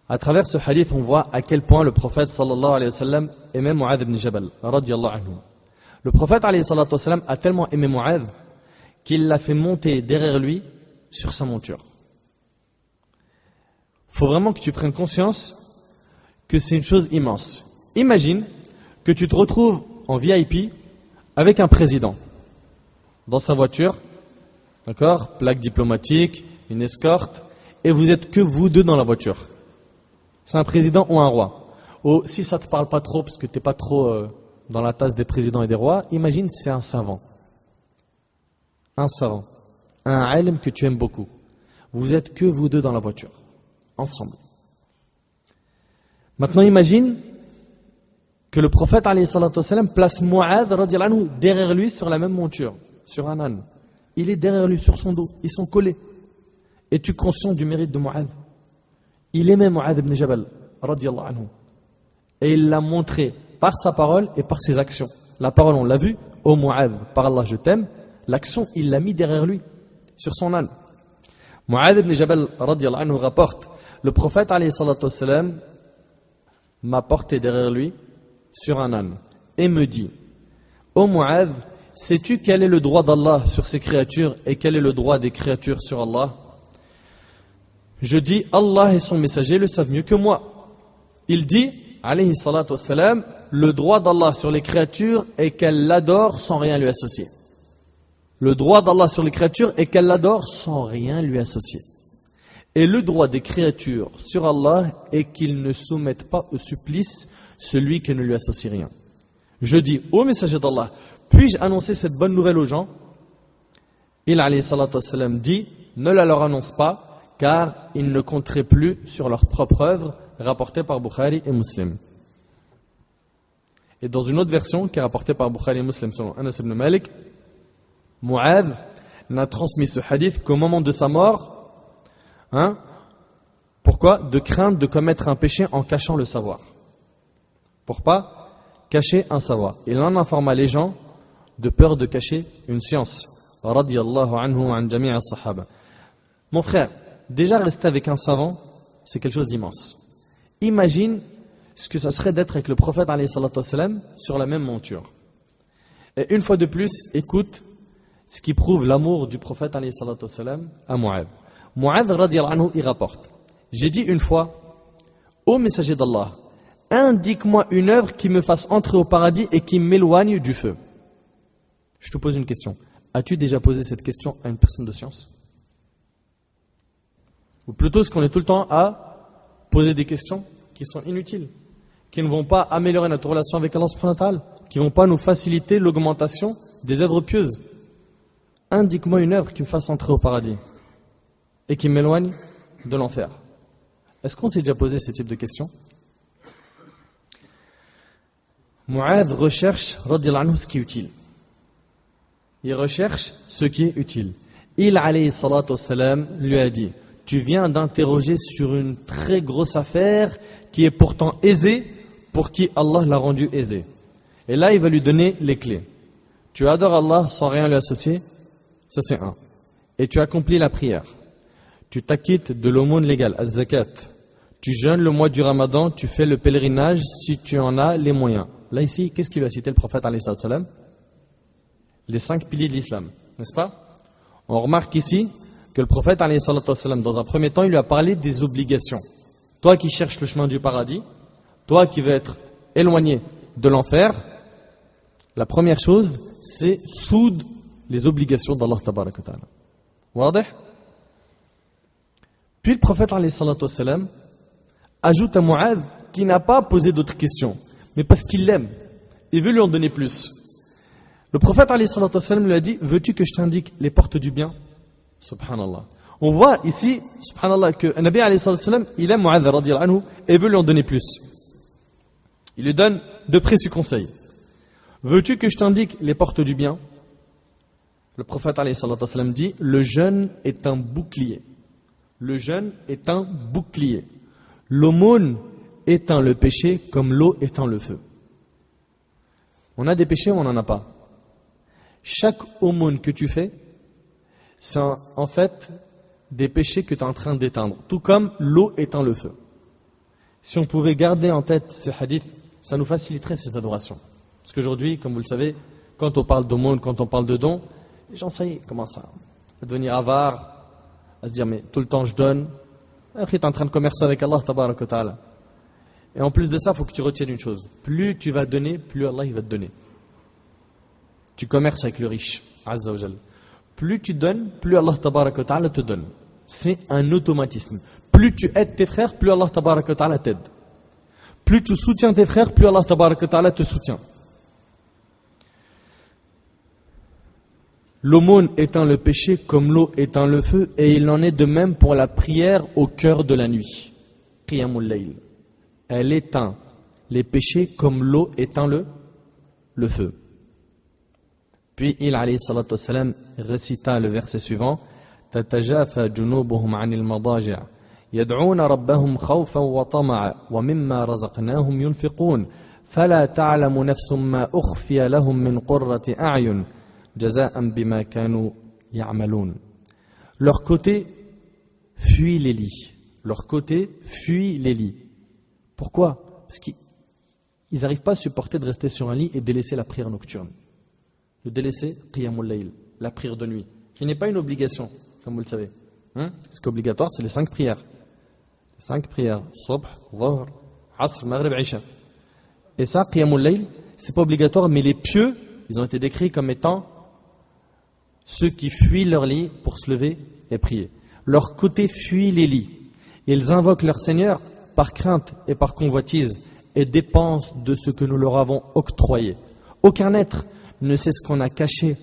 À travers ce hadith, on voit à quel point le prophète sallallahu alayhi wa sallam aimait Mu'adh ibn Jabal radiyallahu anhu. Le prophète alayhi salatu wa sallam a tellement aimé Mu'adh qu'il l'a fait monter derrière lui sur sa monture. Il faut vraiment que tu prennes conscience que c'est une chose immense. Imagine que tu te retrouves en VIP avec un président dans sa voiture, d'accord, plaque diplomatique, une escorte, et vous êtes que vous deux dans la voiture. C'est un président ou un roi. Ou si ça ne te parle pas trop, parce que tu n'es pas trop dans la tasse des présidents et des rois, imagine c'est un savant. Un savant. Un alim que tu aimes beaucoup. Vous êtes que vous deux dans la voiture. Ensemble. Maintenant imagine que le prophète alayhi salatu wassalam place Mu'adh radiyallahu anhu derrière lui sur la même monture, sur un âne. Il est derrière lui sur son dos, ils sont collés. Es-tu conscient du mérite de Mu'adh? Il aimait Mu'adh ibn Jabal, radiyallahu anhu. Et il l'a montré par sa parole et par ses actions. La parole, on l'a vu, ô Mu'adh, par Allah je t'aime. L'action, il l'a mis derrière lui, sur son âne. Mu'adh ibn Jabal, radiyallahu anhu, rapporte, le prophète, alayhi salatu wassalam, m'a porté derrière lui sur un âne et me dit, ô Mu'adh, sais-tu quel est le droit d'Allah sur ses créatures et quel est le droit des créatures sur Allah? Je dis, Allah et son messager le savent mieux que moi. Il dit, alayhi salatu wassalam, le droit d'Allah sur les créatures est qu'elle l'adore sans rien lui associer. Le droit d'Allah sur les créatures est qu'elle l'adore sans rien lui associer. Et le droit des créatures sur Allah est qu'ils ne soumettent pas au supplice celui qui ne lui associe rien. Je dis, ô messager d'Allah, puis-je annoncer cette bonne nouvelle aux gens? Il, alayhi salatu wassalam, dit, ne la leur annonce pas, car ils ne compteraient plus sur leur propre œuvre, rapportée par Bukhari et Muslim. Et dans une autre version, qui est rapportée par Bukhari et Muslim selon Anas ibn Malik, Mu'adh n'a transmis ce hadith qu'au moment de sa mort. Pourquoi? De crainte de commettre un péché en cachant le savoir. Pour pas cacher un savoir. Il en informa les gens de peur de cacher une science. Radiyallahu anhu an jami' as-sahaba. Mon frère, déjà rester avec un savant, c'est quelque chose d'immense. Imagine ce que ça serait d'être avec le prophète alayhi salatu wassalam sur la même monture. Et une fois de plus, écoute ce qui prouve l'amour du prophète alayhi salatu wassalam à Mu'adh. Mu'adh radiyallahu anhu il rapporte, j'ai dit une fois, ô messager d'Allah, indique-moi une œuvre qui me fasse entrer au paradis et qui m'éloigne du feu. Je te pose une question. As-tu déjà posé cette question à une personne de science? Ou plutôt, est-ce qu'on est tout le temps à poser des questions qui sont inutiles, qui ne vont pas améliorer notre relation avec Allah subhanahu wa ta'ala, qui ne vont pas nous faciliter l'augmentation des œuvres pieuses? Indique-moi une œuvre qui me fasse entrer au paradis et qui m'éloigne de l'enfer. Est-ce qu'on s'est déjà posé ce type de questions? Mu'adh recherche, radiyallahu anhu, ce qui est utile. Il recherche ce qui est utile. Il, alayhi salatu wassalam, lui a dit, tu viens d'interroger sur une très grosse affaire qui est pourtant aisée pour qui Allah l'a rendue aisée. Et là, il va lui donner les clés. Tu adores Allah sans rien lui associer, ça c'est un. Et tu accomplis la prière. Tu t'acquittes de l'aumône légale, az-zakat. Tu jeûnes le mois du Ramadan, tu fais le pèlerinage si tu en as les moyens. Là ici, qu'est-ce qu'il a cité le prophète alayhi salam? Les 5 piliers de l'islam, n'est-ce pas? On remarque ici que le prophète alayhi salam, dans un premier temps, il lui a parlé des obligations. Toi qui cherches le chemin du paradis, toi qui veux être éloigné de l'enfer, la première chose, c'est soude les obligations d'Allah tabarak wa ta'ala. Wadih? Puis le prophète alayhi salam ajoute à Mu'adh qui n'a pas posé d'autres questions, mais parce qu'il l'aime, il veut lui en donner plus. Le prophète alayhi salam lui a dit, veux-tu que je t'indique les portes du bien? Subhanallah. On voit ici, subhanallah, que Nabi alayhi salam, il aime Mu'adh radiyallahu anhu et veut lui en donner plus. Il lui donne de précieux conseils. Veux-tu que je t'indique les portes du bien? Le prophète alayhi salam dit, le jeûne est un bouclier. Le jeûne est un bouclier. L'aumône éteint le péché comme l'eau éteint le feu. On a des péchés ou on n'en a pas? Chaque aumône que tu fais, c'est en fait des péchés que tu es en train d'éteindre. Tout comme l'eau éteint le feu. Si on pouvait garder en tête ce hadith, ça nous faciliterait ces adorations. Parce qu'aujourd'hui, comme vous le savez, quand on parle d'aumône, quand on parle de dons, les gens, ça y est, commencent à devenir avares, à se dire, mais tout le temps je donne. Après, tu es en train de commercer avec Allah, tabarak wa ta'ala. Et en plus de ça, il faut que tu retiennes une chose. Plus tu vas donner, plus Allah il va te donner. Tu commerces avec le riche, azza wa jal. Plus tu donnes, plus Allah tabarak wa ta'ala te donne. C'est un automatisme. Plus tu aides tes frères, plus Allah tabarak wa ta'ala t'aide. Plus tu soutiens tes frères, plus Allah tabarak wa ta'ala te soutient. L'aumône éteint le péché comme l'eau éteint le feu, et il en est de même pour la prière au cœur de la nuit. Qiyamul layl. Elle éteint les péchés comme l'eau éteint le feu. Puis il, alayhi salatu wassalam, récita le verset suivant, تتجافى جنوبهم عن المضاجع يدعون ربهم خوفا وطمعا ومما رزقناهم ينفقون فلا تعلم نفس ما أخفي لهم من قرة أعين جزاء بما كانوا يعملون. Leur côté fuit les lits. Leur côté fuit les lits. Pourquoi? Parce qu'ils n'arrivent pas à supporter de rester sur un lit et délaisser la prière nocturne. De délaisser Qiyamul Layl, la prière de nuit, qui n'est pas une obligation, comme vous le savez. Ce qui est obligatoire, c'est les 5 prières. Les 5 prières, Subh, Dhuhr, Asr, Maghrib, Isha. Et ça, Qiyamul Layl, c'est pas obligatoire, mais les pieux, ils ont été décrits comme étant ceux qui fuient leur lit pour se lever et prier. Leur côté fuit les lits. Ils invoquent leur Seigneur par crainte et par convoitise et dépensent de ce que nous leur avons octroyé. Aucun être ne sait ce qu'on a caché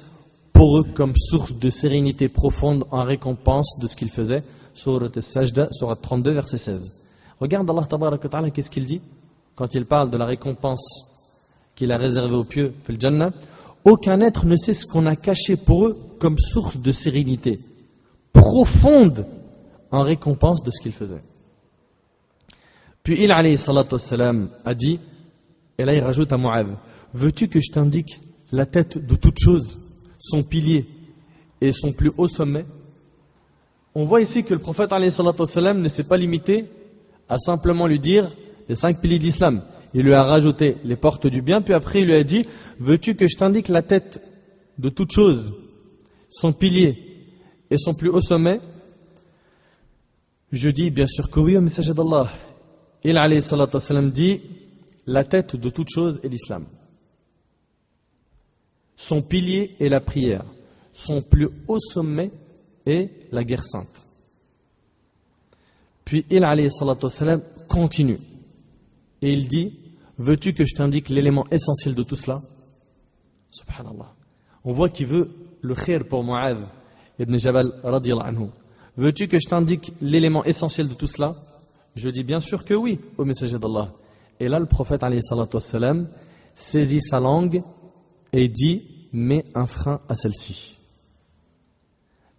pour eux comme source de sérénité profonde en récompense de ce qu'ils faisaient. Surat As-Sajda, Surat 32, verset 16. Regarde Allah Tabarak wa Ta'ala, qu'est-ce qu'il dit quand il parle de la récompense qu'il a réservée aux pieux, fil Jannah. Aucun être ne sait ce qu'on a caché pour eux comme source de sérénité profonde en récompense de ce qu'ils faisaient. Puis il, alayhi salatu wassalam, a dit, et là il rajoute à Mu'adh, veux-tu que je t'indique la tête de toute chose, son pilier et son plus haut sommet? On voit ici que le prophète alayhi salatu wassalam ne s'est pas limité à simplement lui dire les 5 piliers de l'islam. Il lui a rajouté les portes du bien, puis après il lui a dit, veux-tu que je t'indique la tête de toute chose, son pilier et son plus haut sommet? Je dis bien sûr que oui, au messager d'Allah. Il alayhi salatu wassalam dit, la tête de toute chose est l'islam. Son pilier est la prière. Son plus haut sommet est la guerre sainte. Puis il alayhi salatu wassalam continue. Et il dit, veux-tu que je t'indique l'élément essentiel de tout cela? Subhanallah. On voit qu'il veut le khair pour Mu'adh ibn Jabal radiyallahu anhu. Veux-tu que je t'indique l'élément essentiel de tout cela? Je dis bien sûr que oui, au messager d'Allah. Et là, le prophète alayhi salatu wassalam saisit sa langue et dit, mets un frein à celle-ci.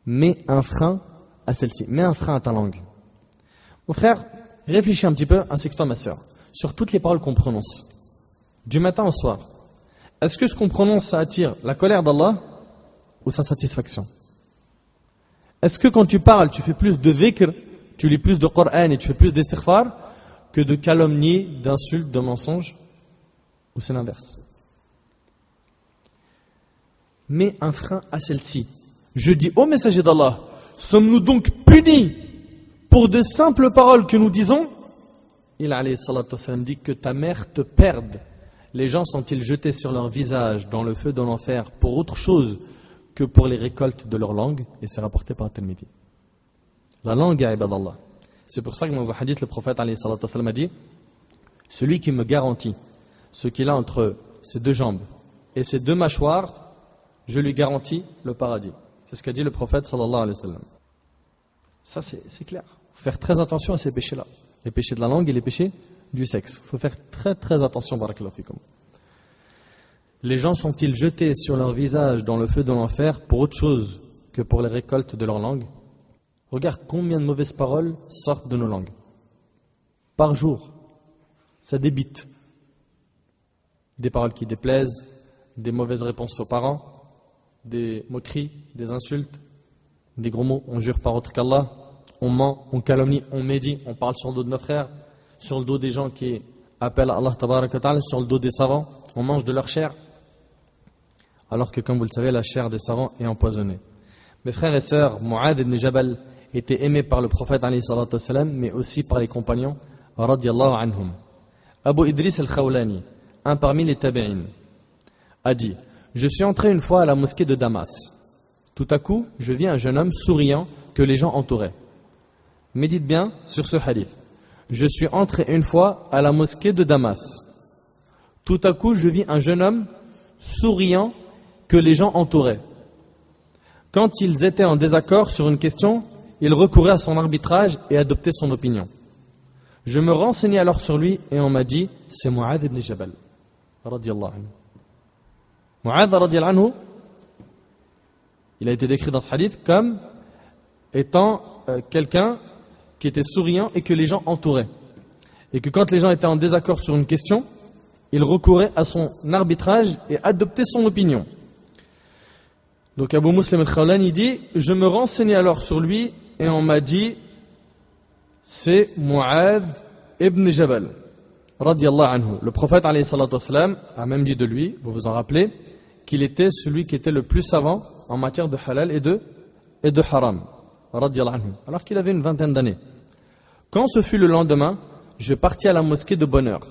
Mets un frein à celle-ci. Mets un frein à ta langue. Mon frère, réfléchis un petit peu, ainsi que toi, ma sœur, sur toutes les paroles qu'on prononce, du matin au soir. Est-ce que ce qu'on prononce, ça attire la colère d'Allah ou sa satisfaction? Est-ce que quand tu parles, tu fais plus de dhikr, tu lis plus de Coran et tu fais plus d'istighfar que de calomnies, d'insultes, de mensonges? Ou c'est l'inverse? Mets un frein à celle-ci. Je dis au messager d'Allah, sommes-nous donc punis pour de simples paroles que nous disons? Il alayhi salatu wassalam dit que ta mère te perde. Les gens sont-ils jetés sur leur visage dans le feu de l'enfer pour autre chose que pour les récoltes de leur langue? Et c'est rapporté par Tirmidhi. La langue est ibadallah. C'est pour ça que dans un hadith, le prophète alayhi salatu wassalam a dit, celui qui me garantit ce qu'il a entre ses 2 jambes et ses 2 mâchoires, je lui garantis le paradis. C'est ce qu'a dit le prophète sallallahu alayhi wa sallam. Ça c'est clair. Il faut faire très attention à ces péchés-là. Les péchés de la langue et les péchés du sexe. Il faut faire très très attention, barakallahu fikum. Les gens sont-ils jetés sur leur visage dans le feu de l'enfer pour autre chose que pour les récoltes de leur langue? Regarde combien de mauvaises paroles sortent de nos langues. Par jour, ça débite. Des paroles qui déplaisent, des mauvaises réponses aux parents, des moqueries, des insultes, des gros mots, on jure par autre qu'Allah, on ment, on calomnie, on médit, on parle sur le dos de nos frères, sur le dos des gens qui appellent Allah tabarak wa ta'ala, sur le dos des savants, on mange de leur chair, alors que comme vous le savez, la chair des savants est empoisonnée. Mes frères et sœurs, Mu'adh ibn Jabal était aimé par le prophète alayhi salatu wassalam, mais aussi par les compagnons radiyallahu anhum. Abu Idris al-Khawlani, un parmi les tabi'in, a dit, je suis entré une fois à la mosquée de Damas. Tout à coup, je vis un jeune homme souriant que les gens entouraient. Médite bien sur ce hadith. Je suis entré une fois à la mosquée de Damas. Tout à coup, je vis un jeune homme souriant que les gens entouraient. Quand ils étaient en désaccord sur une question, il recourait à son arbitrage et adoptait son opinion. Je me renseignai alors sur lui et on m'a dit, c'est Mu'adh ibn Jabal. Radiyallahu anhu. Mu'adh radiyallahu anhu, il a été décrit dans ce hadith comme étant quelqu'un qui était souriant et que les gens entouraient. Et que quand les gens étaient en désaccord sur une question, il recourait à son arbitrage et adoptait son opinion. Donc Abu Muslim al-Khawlani dit, je me renseignais alors sur lui et on m'a dit, c'est Mu'adh ibn Jabal, radiyallahu anhu. Le prophète alayhi salatu wassalam a même dit de lui, vous vous en rappelez, qu'il était celui qui était le plus savant en matière de halal et de haram, radiyallahu anhu, alors qu'il avait une vingtaine d'années. Quand ce fut le lendemain, je partis à la mosquée de bonne heure,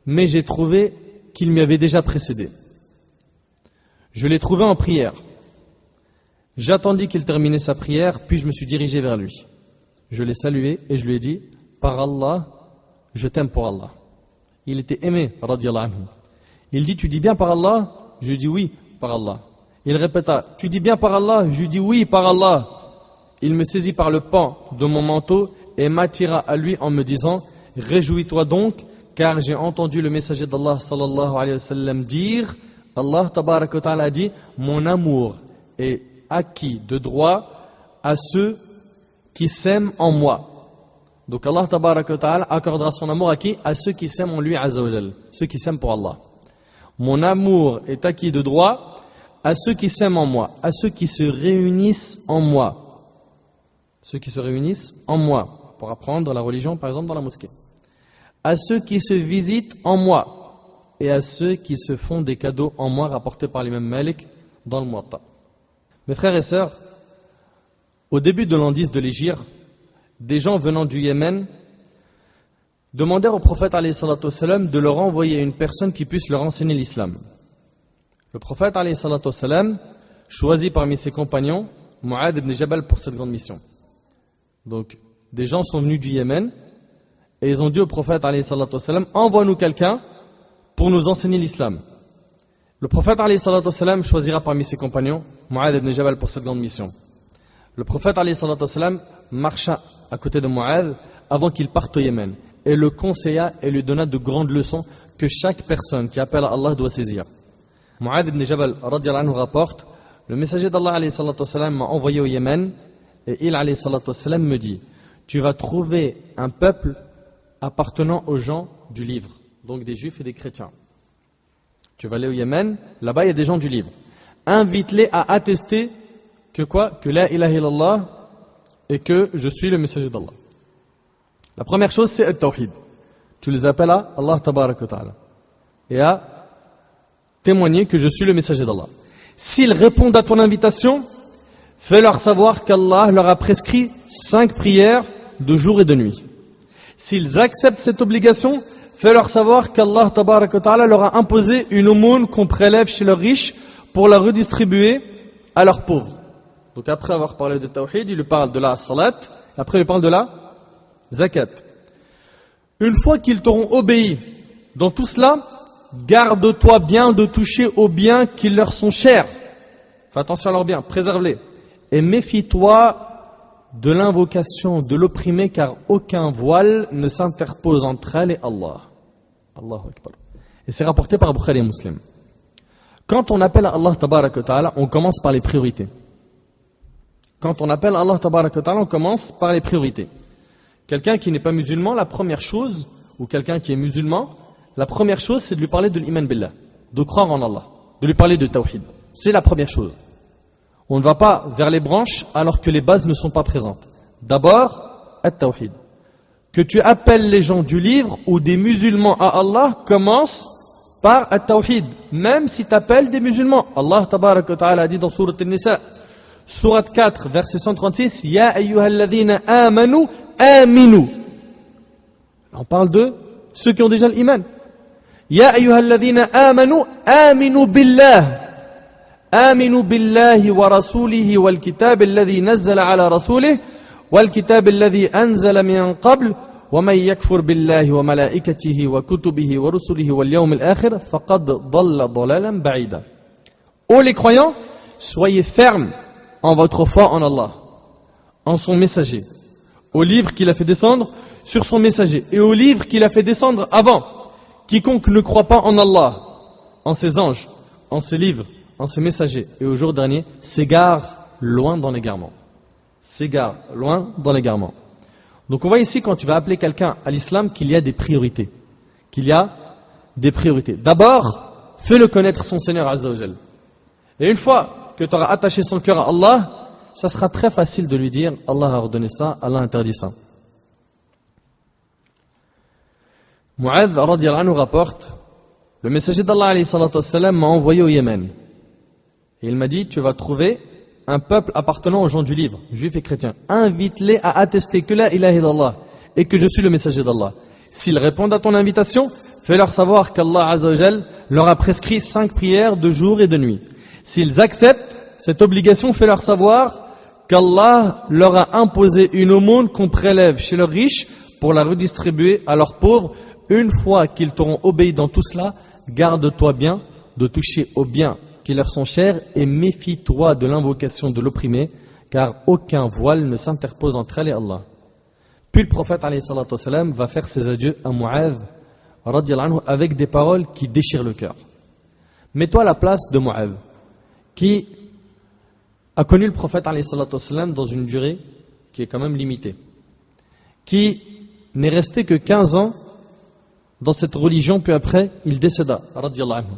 mais j'ai trouvé qu'il m'y avait déjà précédé. Je l'ai trouvé en prière. J'attendis qu'il terminait sa prière, puis je me suis dirigé vers lui. Je l'ai salué et je lui ai dit, par Allah, je t'aime pour Allah. Il était aimé, radiyallahu anhu. Il dit, tu dis bien par Allah? Je lui dis oui, par Allah. Il répéta, tu dis bien par Allah? Je lui dis oui, par Allah. Il me saisit par le pan de mon manteau et m'attira à lui en me disant, réjouis-toi donc, car j'ai entendu le messager d'Allah sallallahu alayhi wa sallam dire, Allah tabaraka wa ta'ala a dit, mon amour est acquis de droit à ceux qui s'aiment en moi. Donc Allah tabaraka wa ta'ala accordera son amour à qui? À ceux qui s'aiment en lui azza wa jal, ceux qui s'aiment pour Allah. Mon amour est acquis de droit à ceux qui s'aiment en moi, à ceux qui se réunissent en moi. Ceux qui se réunissent en moi, pour apprendre la religion par exemple dans la mosquée. À ceux qui se visitent en moi et à ceux qui se font des cadeaux en moi rapportés par l'imam Malik dans le Muwatta. Mes frères et sœurs, au début de l'an 10 de l'Hégire, des gens venant du Yémen demandèrent au prophète alayhi salatu wassalam de leur envoyer une personne qui puisse leur enseigner l'islam. Le prophète alayhi salatu wassalam choisit parmi ses compagnons Mu'adh ibn Jabal pour cette grande mission. Donc, des gens sont venus du Yémen et ils ont dit au prophète alayhi salatu wassalam, envoie-nous quelqu'un pour nous enseigner l'islam. Le prophète alayhi salatu wassalam choisira parmi ses compagnons Mu'adh ibn Jabal pour cette grande mission. Le prophète alayhi salatu wassalam marcha à côté de Mu'adh avant qu'il parte au Yémen et le conseilla et lui donna de grandes leçons que chaque personne qui appelle à Allah doit saisir. Mu'adh ibn Jabal radiyallahu anhu rapporte, le messager d'Allah alayhi salatu wassalam m'a envoyé au Yémen et il alayhi salatu wassalam me dit, tu vas trouver un peuple appartenant aux gens du livre, donc des juifs et des chrétiens. Tu vas aller au Yémen, là-bas il y a des gens du livre. Invite-les à attester que quoi? Que la ilaha illallah et que je suis le messager d'Allah. La première chose c'est al-tawhid. Tu les appelles à Allah tabarak wa ta'ala et à témoigner que je suis le messager d'Allah. S'ils répondent à ton invitation, fais-leur savoir qu'Allah leur a prescrit 5 prières de jour et de nuit. S'ils acceptent cette obligation, fais-leur savoir qu'Allah tabarak wa ta'ala leur a imposé une aumône qu'on prélève chez leurs riches pour la redistribuer à leurs pauvres. Donc après avoir parlé de tawhid, il lui parle de la salat, après il lui parle de la zakat. Une fois qu'ils t'auront obéi dans tout cela, garde-toi bien de toucher aux biens qui leur sont chers. Fais attention à leurs biens, préserve-les. Et méfie-toi de l'invocation de l'opprimé, car aucun voile ne s'interpose entre elle et Allah. Allahu Akbar. Et c'est rapporté par Bukhari et Muslim. Quand on appelle à Allah tabarak wa ta'ala, on commence par les priorités. Quand on appelle à Allah tabarak wa ta'ala, on commence par les priorités. Quelqu'un qui n'est pas musulman, la première chose, ou quelqu'un qui est musulman, la première chose, c'est de lui parler de l'iman billah, de croire en Allah, de lui parler de tawhid. C'est la première chose. On ne va pas vers les branches alors que les bases ne sont pas présentes. D'abord, at-tawhid. Que tu appelles les gens du livre ou des musulmans à Allah, commence par at-tawhid. Même si tu appelles des musulmans. Allah tabarak wa ta'ala a dit dans Sourate An-Nisa, Sourate 4, verset 136, Ya ayyuhalladhina amanu, aminu. On parle de ceux qui ont déjà l'iman. Ya ayyuhalladhina amanu, aminu billah. آمنوا بالله ورسوله والكتاب الذي نزل على رسوله والكتاب الذي أنزل من قبل ومن يكفر بالله وملائكته وكتبه ورسله واليوم الآخر فقد ضل ضلالا بعيدا. Ô les croyants, soyez fermes en votre foi en Allah, en son messager, au livre qu'il a fait descendre sur son messager et au livre qu'il a fait descendre avant. Quiconque ne croit pas en Allah, en ses anges, en ses livres, en ses messagers et au jour dernier, s'égare loin dans l'égarement. s'égare loin dans l'égarement. Donc on voit ici, quand tu vas appeler quelqu'un à l'islam, qu'il y a des priorités. D'abord, fais-le connaître son Seigneur Azza wa Jal. Et une fois que tu auras attaché son cœur à Allah, ça sera très facile de lui dire Allah a ordonné ça, Allah a interdit ça. Mu'adh radiyallahu anhu rapporte, le messager d'Allah alayhi salatu wassalam m'a envoyé au Yémen. Et il m'a dit, tu vas trouver un peuple appartenant aux gens du livre, juifs et chrétiens. Invite-les à attester que la ilaha illallah et que je suis le messager d'Allah. S'ils répondent à ton invitation, fais-leur savoir qu'Allah Azza wa Jal leur a prescrit 5 prières de jour et de nuit. S'ils acceptent cette obligation, fais-leur savoir qu'Allah leur a imposé une aumône qu'on prélève chez leurs riches pour la redistribuer à leurs pauvres. Une fois qu'ils t'auront obéi dans tout cela, garde-toi bien de toucher aux biens qui leur sont chers et méfie-toi de l'invocation de l'opprimé, car aucun voile ne s'interpose entre elle et Allah. Puis le prophète alayhi salatu wassalam va faire ses adieux à Mu'adh radiyallahu anhu avec des paroles qui déchirent le cœur. Mets-toi à la place de Mu'adh, qui a connu le prophète alayhi salatu wassalam dans une durée qui est quand même limitée, qui n'est resté que 15 ans dans cette religion, puis après il décéda radiyallahu anhu,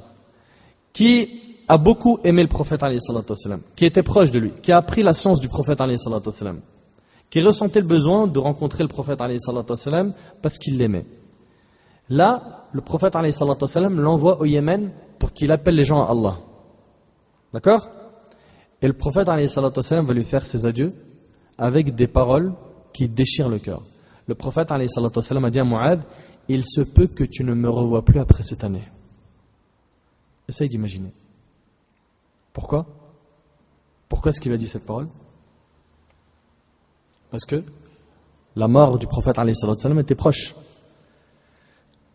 qui a beaucoup aimé le prophète alayhi salatu wassalam, qui était proche de lui, qui a appris la science du prophète alayhi salatu wassalam, qui ressentait le besoin de rencontrer le prophète alayhi salatu wassalam parce qu'il l'aimait. Là, le prophète alayhi salatu wassalam l'envoie au Yémen pour qu'il appelle les gens à Allah. D'accord? Et le prophète alayhi salatu wassalam va lui faire ses adieux avec des paroles qui déchirent le cœur. Le prophète alayhi salatu wassalam a dit à Mu'adh, il se peut que tu ne me revoies plus après cette année. Essaye d'imaginer. Pourquoi? Pourquoi est-ce qu'il a dit cette parole? Parce que la mort du prophète alayhi salatu wassalam était proche.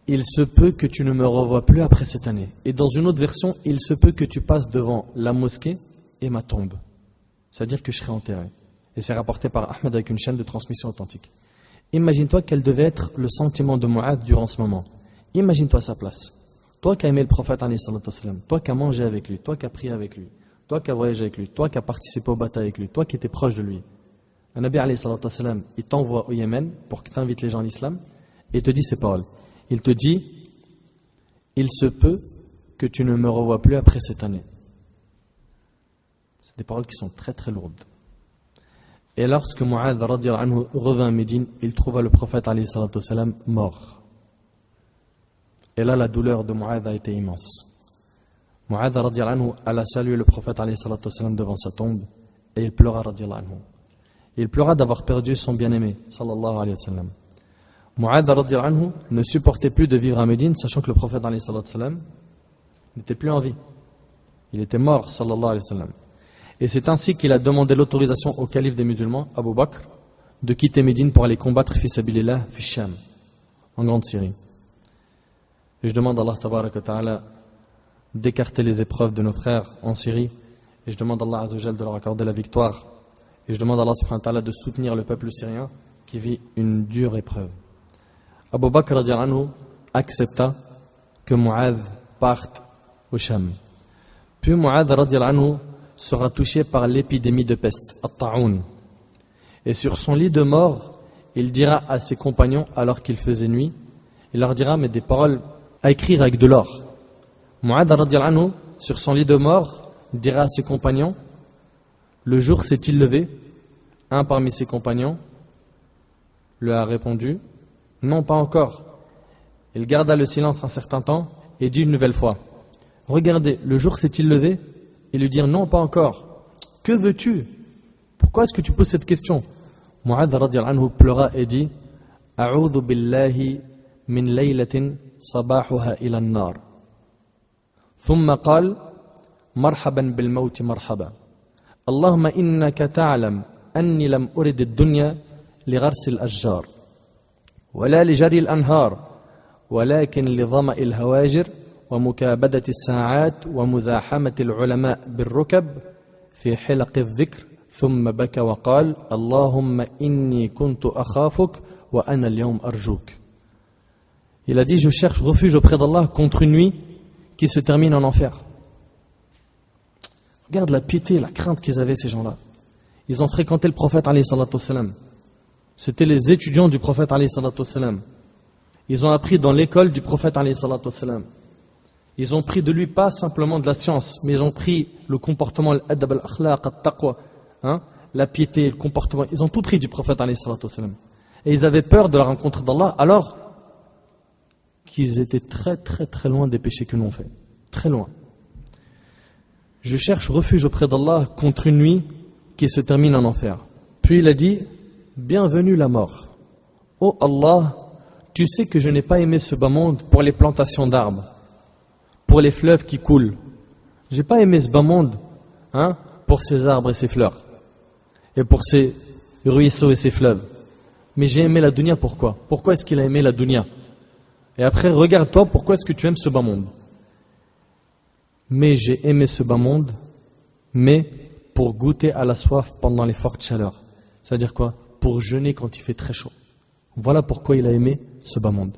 Il se peut que tu ne me revoies plus après cette année. Et dans une autre version, il se peut que tu passes devant la mosquée et ma tombe. C'est-à-dire que je serai enterré. Et c'est rapporté par Ahmed avec une chaîne de transmission authentique. Imagine-toi quel devait être le sentiment de Mu'adh durant ce moment. Imagine-toi sa place. Toi qui as aimé le prophète alayhi salatu wassalam, toi qui as mangé avec lui, toi qui as prié avec lui, toi qui as voyagé avec lui, toi qui as participé aux batailles avec lui, toi qui étais proche de lui. Un Nabi alayhi salatu wassalam, il t'envoie au Yémen pour que tu invites les gens à l'islam et il te dit ces paroles. Il te dit, il se peut que tu ne me revoies plus après cette année. C'est des paroles qui sont très très lourdes. Et lorsque Mu'adh radiyallahu anhu revint à Médine, il trouva le prophète alayhi salatu wassalam mort. Et là, la douleur de Mu'adh a été immense. Mu'adh radiyallahu anhu alla saluer le prophète alayhi salatu wassalam devant sa tombe et il pleura radiyallahu anhu. Il pleura d'avoir perdu son bien-aimé sallallahu alayhi wa sallam. Mu'adh radiyallahu anhu ne supportait plus de vivre à Médine, sachant que le prophète alayhi salatu wassalam n'était plus en vie. Il était mort sallallahu alayhi wa sallam. Et c'est ainsi qu'il a demandé l'autorisation au calife des musulmans, Abu Bakr, de quitter Médine pour aller combattre fi sabilillah fi Sham, en Grande Syrie. Et je demande à Allah tabaraka wa ta'ala d'écarter les épreuves de nos frères en Syrie. Et je demande à Allah azza wa jal de leur accorder la victoire. Et je demande à Allah subhanahu wa ta'ala de soutenir le peuple syrien qui vit une dure épreuve. Abu Bakr radiyallahu anhu accepta que Mu'adh parte au Sham. Puis Mu'adh radiyallahu anhu sera touché par l'épidémie de peste, at-ta'oun. Et sur son lit de mort, il dira à ses compagnons, alors qu'il faisait nuit, il leur dira, mais des paroles à écrire avec de l'or. Mu'adh radiyallahu anhu, sur son lit de mort, dira à ses compagnons, le jour s'est-il levé? Un parmi ses compagnons lui a répondu, non, pas encore. Il garda le silence un certain temps et dit une nouvelle fois, regardez, le jour s'est-il levé? Et lui dire, non, pas encore. Que veux-tu? Pourquoi est-ce que tu poses cette question? Mu'adh radiyallahu anhu pleura et dit, A'udhu billahi min laylatin sabahuha ila an-nar. Thumma qal, marhaban bil mawti marhaba. Allahumma innaka ta'lam anni lam urid ad-dunya li gharsi al-ashjar. ولا لجري الأنهار ولكن لظمأ الهواجر ومكابدة الساعات ومزاحمة العلماء بالركب في حلق الذكر ثم بكى وقال اللهم إني كنت أخافك وأنا اليوم أرجوك. Il a dit, je cherche refuge auprès d'Allah contre une nuit qui se termine en enfer. Regarde la piété, la crainte qu'ils avaient ces gens-là. Ils ont fréquenté le prophète alayhi salatu wassalam. C'était les étudiants du prophète alayhi salatu wassalam. Ils ont appris dans l'école du prophète alayhi salatu wassalam. Ils ont pris de lui pas simplement de la science, mais ils ont pris le comportement, l'adab, al-akhlaq, al-taqwa, la piété, le comportement. Ils ont tout pris du prophète alayhi salatu wassalam. Et ils avaient peur de la rencontre d'Allah, alors qu'ils étaient très très très loin des péchés que nous on fait. Très loin. Je cherche refuge auprès d'Allah contre une nuit qui se termine en enfer. Puis il a dit, bienvenue la mort. Oh Allah, tu sais que je n'ai pas aimé ce bas monde pour les plantations d'arbres, pour les fleuves qui coulent. J'ai pas aimé ce bas monde, pour ces arbres et ces fleurs, et pour ces ruisseaux et ces fleuves. Mais j'ai aimé la dunya, pourquoi? Pourquoi est-ce qu'il a aimé la dunya? Et après, regarde-toi, pourquoi est-ce que tu aimes ce bas monde? Mais j'ai aimé ce bas monde, mais pour goûter à la soif pendant les fortes chaleurs. C'est-à-dire quoi? Pour jeûner quand il fait très chaud. Voilà pourquoi il a aimé ce bas monde.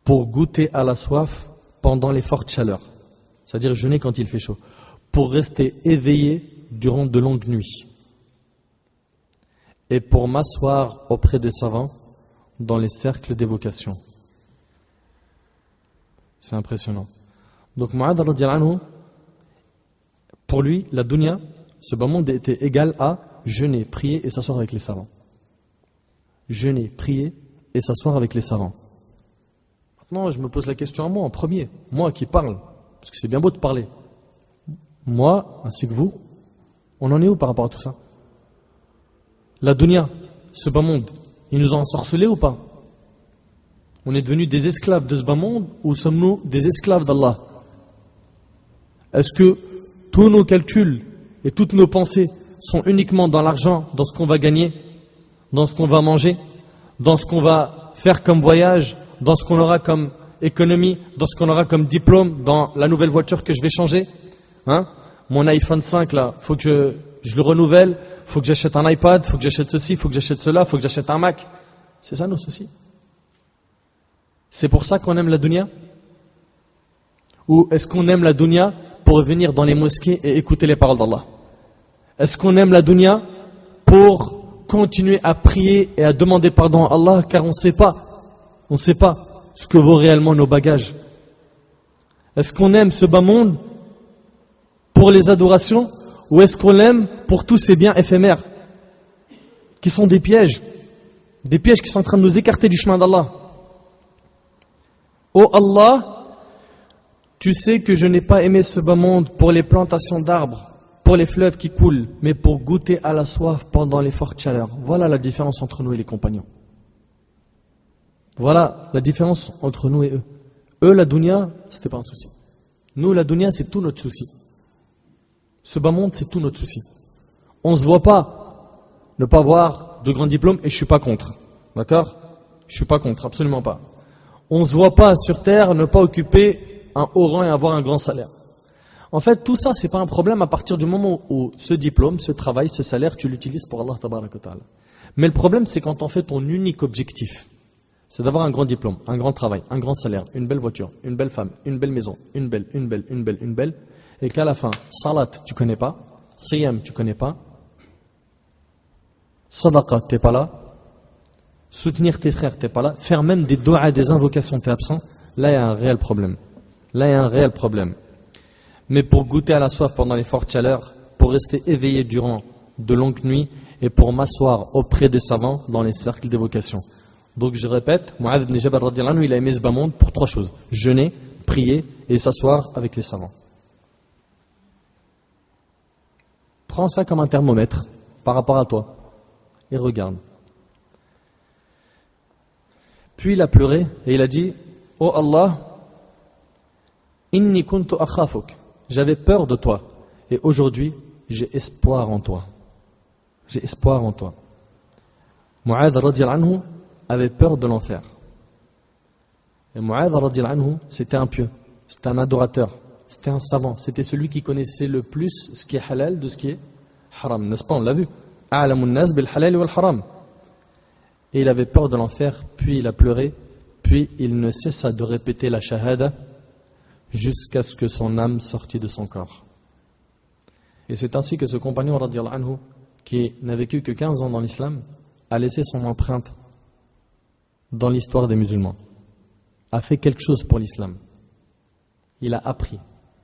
Pour goûter à la soif pendant les fortes chaleurs. C'est-à-dire jeûner quand il fait chaud. Pour rester éveillé durant de longues nuits. Et pour m'asseoir auprès des savants dans les cercles d'évocation. C'est impressionnant. Donc Mu'adh radiyallahu anhu, pour lui, la dunya, ce bas monde était égal à jeûner, prier et s'asseoir avec les savants. Jeûner, prier et s'asseoir avec les savants. Maintenant, je me pose la question à moi en premier, moi qui parle, parce que c'est bien beau de parler. Moi, ainsi que vous, on en est où par rapport à tout ça? La dunya, ce bas monde, ils nous ont ensorcelés ou pas? On est devenus des esclaves de ce bas monde ou sommes-nous des esclaves d'Allah? Est-ce que tous nos calculs et toutes nos pensées sont uniquement dans l'argent, dans ce qu'on va gagner, dans ce qu'on va manger, dans ce qu'on va faire comme voyage, dans ce qu'on aura comme économie, dans ce qu'on aura comme diplôme, dans la nouvelle voiture que je vais changer? Mon iPhone 5 là, faut que je le renouvelle, faut que j'achète un iPad, faut que j'achète ceci, faut que j'achète cela, faut que j'achète un Mac. C'est ça nos soucis? C'est pour ça qu'on aime la dunya? Ou est-ce qu'on aime la dunya pour venir dans les mosquées et écouter les paroles d'Allah? Est-ce qu'on aime la dunya pour continuer à prier et à demander pardon à Allah car on ne sait pas ce que vaut réellement nos bagages? Est-ce qu'on aime ce bas monde pour les adorations ou est-ce qu'on l'aime pour tous ces biens éphémères qui sont des pièges qui sont en train de nous écarter du chemin d'Allah? Oh Allah, tu sais que je n'ai pas aimé ce bas monde pour les plantations d'arbres, pour les fleuves qui coulent, mais pour goûter à la soif pendant les fortes chaleurs. Voilà la différence entre nous et les compagnons. Voilà la différence entre nous et eux. Eux, la dunya, c'était pas un souci. Nous, la dunya, c'est tout notre souci. Ce bas monde, c'est tout notre souci. On ne se voit pas ne pas avoir de grands diplômes et je suis pas contre. D'accord? Je suis pas contre, absolument pas. On ne se voit pas sur terre ne pas occuper un haut rang et avoir un grand salaire. En fait, tout ça, c'est pas un problème à partir du moment où ce diplôme, ce travail, ce salaire, tu l'utilises pour Allah tabaraka wa ta'ala. Mais le problème, c'est quand on fait ton unique objectif. C'est d'avoir un grand diplôme, un grand travail, un grand salaire, une belle voiture, une belle femme, une belle maison, une belle, et qu'à la fin, salat, tu connais pas, siyam, tu connais pas, sadaqa, t'es pas là, soutenir tes frères, t'es pas là, faire même des doigts, des invocations, t'es absent, là il y a un réel problème. Mais pour goûter à la soif pendant les fortes chaleurs, pour rester éveillé durant de longues nuits et pour m'asseoir auprès des savants dans les cercles d'évocation. Donc je répète, Mu'adh ibn Jabal radiyallahu anhu, il a aimé ce bas monde pour 3 choses: jeûner, prier et s'asseoir avec les savants. Prends ça comme un thermomètre par rapport à toi et regarde. Puis il a pleuré et il a dit: Oh Allah, inni kuntu akhafuk. J'avais peur de toi et aujourd'hui j'ai espoir en toi. J'ai espoir en toi. Mu'adh radiyallahu anhu avait peur de l'enfer. Et Mu'adh radiyallahu anhu, c'était un pieux, c'était un adorateur, c'était un savant, c'était celui qui connaissait le plus ce qui est halal de ce qui est haram, n'est-ce pas? On l'a vu. A'lamun nas bil halal wal haram. Et il avait peur de l'enfer, puis il a pleuré, puis il ne cessa de répéter la shahada jusqu'à ce que son âme sortit de son corps. Et c'est ainsi que ce compagnon radiyallahu anhu, qui n'a vécu que 15 ans dans l'islam, a laissé son empreinte dans l'histoire des musulmans, a fait quelque chose pour l'islam. Il a appris,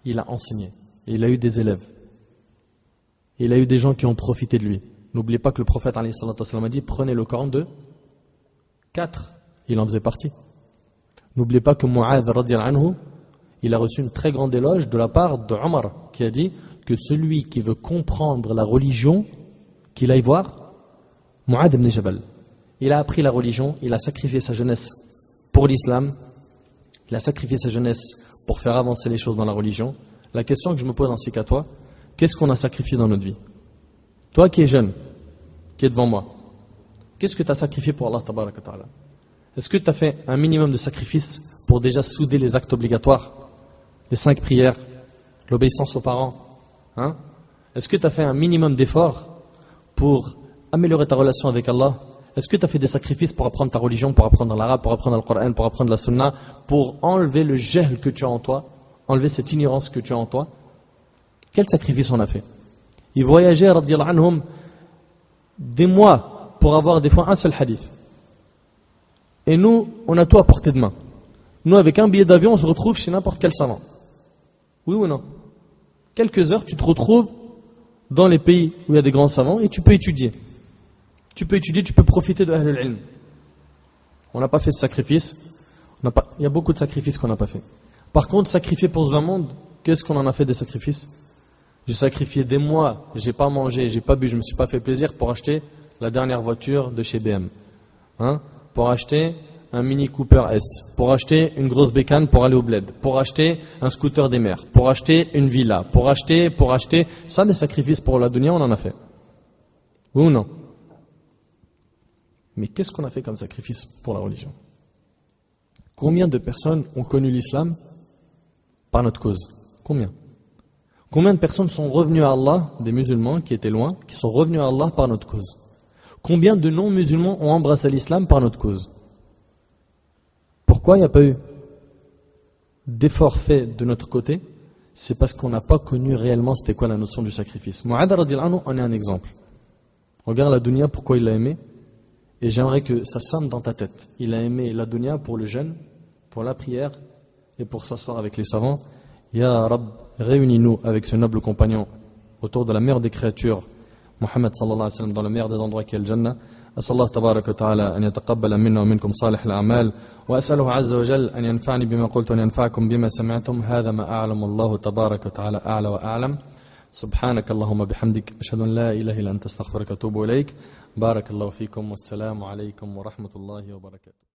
il a enseigné, il a eu des élèves, il a eu des gens qui ont profité de lui. N'oubliez pas que le prophète a dit, prenez le Coran de 4, il en faisait partie. N'oubliez pas que Mu'adh radiyallahu anhu, il a reçu une très grande éloge de la part de Omar, qui a dit que celui qui veut comprendre la religion, qu'il aille voir Mu'adh ibn Jabal. Il a appris la religion, il a sacrifié sa jeunesse pour l'islam, il a sacrifié sa jeunesse pour faire avancer les choses dans la religion. La question que je me pose ainsi qu'à toi, qu'est-ce qu'on a sacrifié dans notre vie? Toi qui es jeune, qui es devant moi, qu'est-ce que tu as sacrifié pour Allah tabaraka ta'ala? Est-ce que tu as fait un minimum de sacrifice pour déjà souder les actes obligatoires, les 5 prières, l'obéissance aux parents, hein? Est-ce que tu as fait un minimum d'efforts pour améliorer ta relation avec Allah? Est-ce que tu as fait des sacrifices pour apprendre ta religion, pour apprendre l'arabe, pour apprendre le Coran, pour apprendre la sunna, pour enlever le jahl que tu as en toi, enlever cette ignorance que tu as en toi? Quel sacrifice on a fait? Ils voyageaient, radiyallahu anhum, des mois pour avoir des fois un seul hadith. Et nous, on a tout à portée de main. Nous, avec un billet d'avion, on se retrouve chez n'importe quel savant. Oui ou non? Quelques heures, tu te retrouves dans les pays où il y a des grands savants et tu peux étudier. Tu peux étudier, tu peux profiter de Ahlul Ilm. On n'a pas fait ce sacrifice. Il y a beaucoup de sacrifices qu'on n'a pas fait. Par contre, sacrifier pour ce monde, qu'est-ce qu'on en a fait des sacrifices? J'ai sacrifié des mois, j'ai pas mangé, j'ai pas bu, je me suis pas fait plaisir pour acheter la dernière voiture de chez BM. Hein? Pour acheter un Mini Cooper S, pour acheter une grosse bécane pour aller au bled, pour acheter un scooter des mers, pour acheter une villa, pour acheter. Ça, des sacrifices pour la dunya, on en a fait. Oui ou non? Mais qu'est-ce qu'on a fait comme sacrifice pour la religion? Combien de personnes ont connu l'islam par notre cause? Combien? Combien de personnes sont revenues à Allah, des musulmans qui étaient loin, qui sont revenus à Allah par notre cause? Combien de non-musulmans ont embrassé l'islam par notre cause? Pourquoi il n'y a pas eu d'effort fait de notre côté? C'est parce qu'on n'a pas connu réellement c'était quoi la notion du sacrifice. Mu'adh radiyallahu anhu en est un exemple. Regarde la dunya, pourquoi il l'a aimé. Et j'aimerais que ça sonne dans ta tête. Il a aimé la dunya pour le jeûne, pour la prière et pour s'asseoir avec les savants. Ya Rab, réunis-nous avec ce noble compagnon autour de la meilleure des créatures, Muhammad sallallahu alayhi wa sallam, dans le meilleur des endroits qui est le Jannah. أسأل الله تبارك وتعالى أن يتقبل منا ومنكم صالح الأعمال وأسأله عز وجل أن ينفعني بما قلت وأن ينفعكم بما سمعتم هذا ما أعلم الله تبارك وتعالى أعلى وأعلم سبحانك اللهم بحمدك أشهد أن لا إله إلا أنت استغفرك وأتوب إليك بارك الله فيكم والسلام عليكم ورحمة الله وبركاته.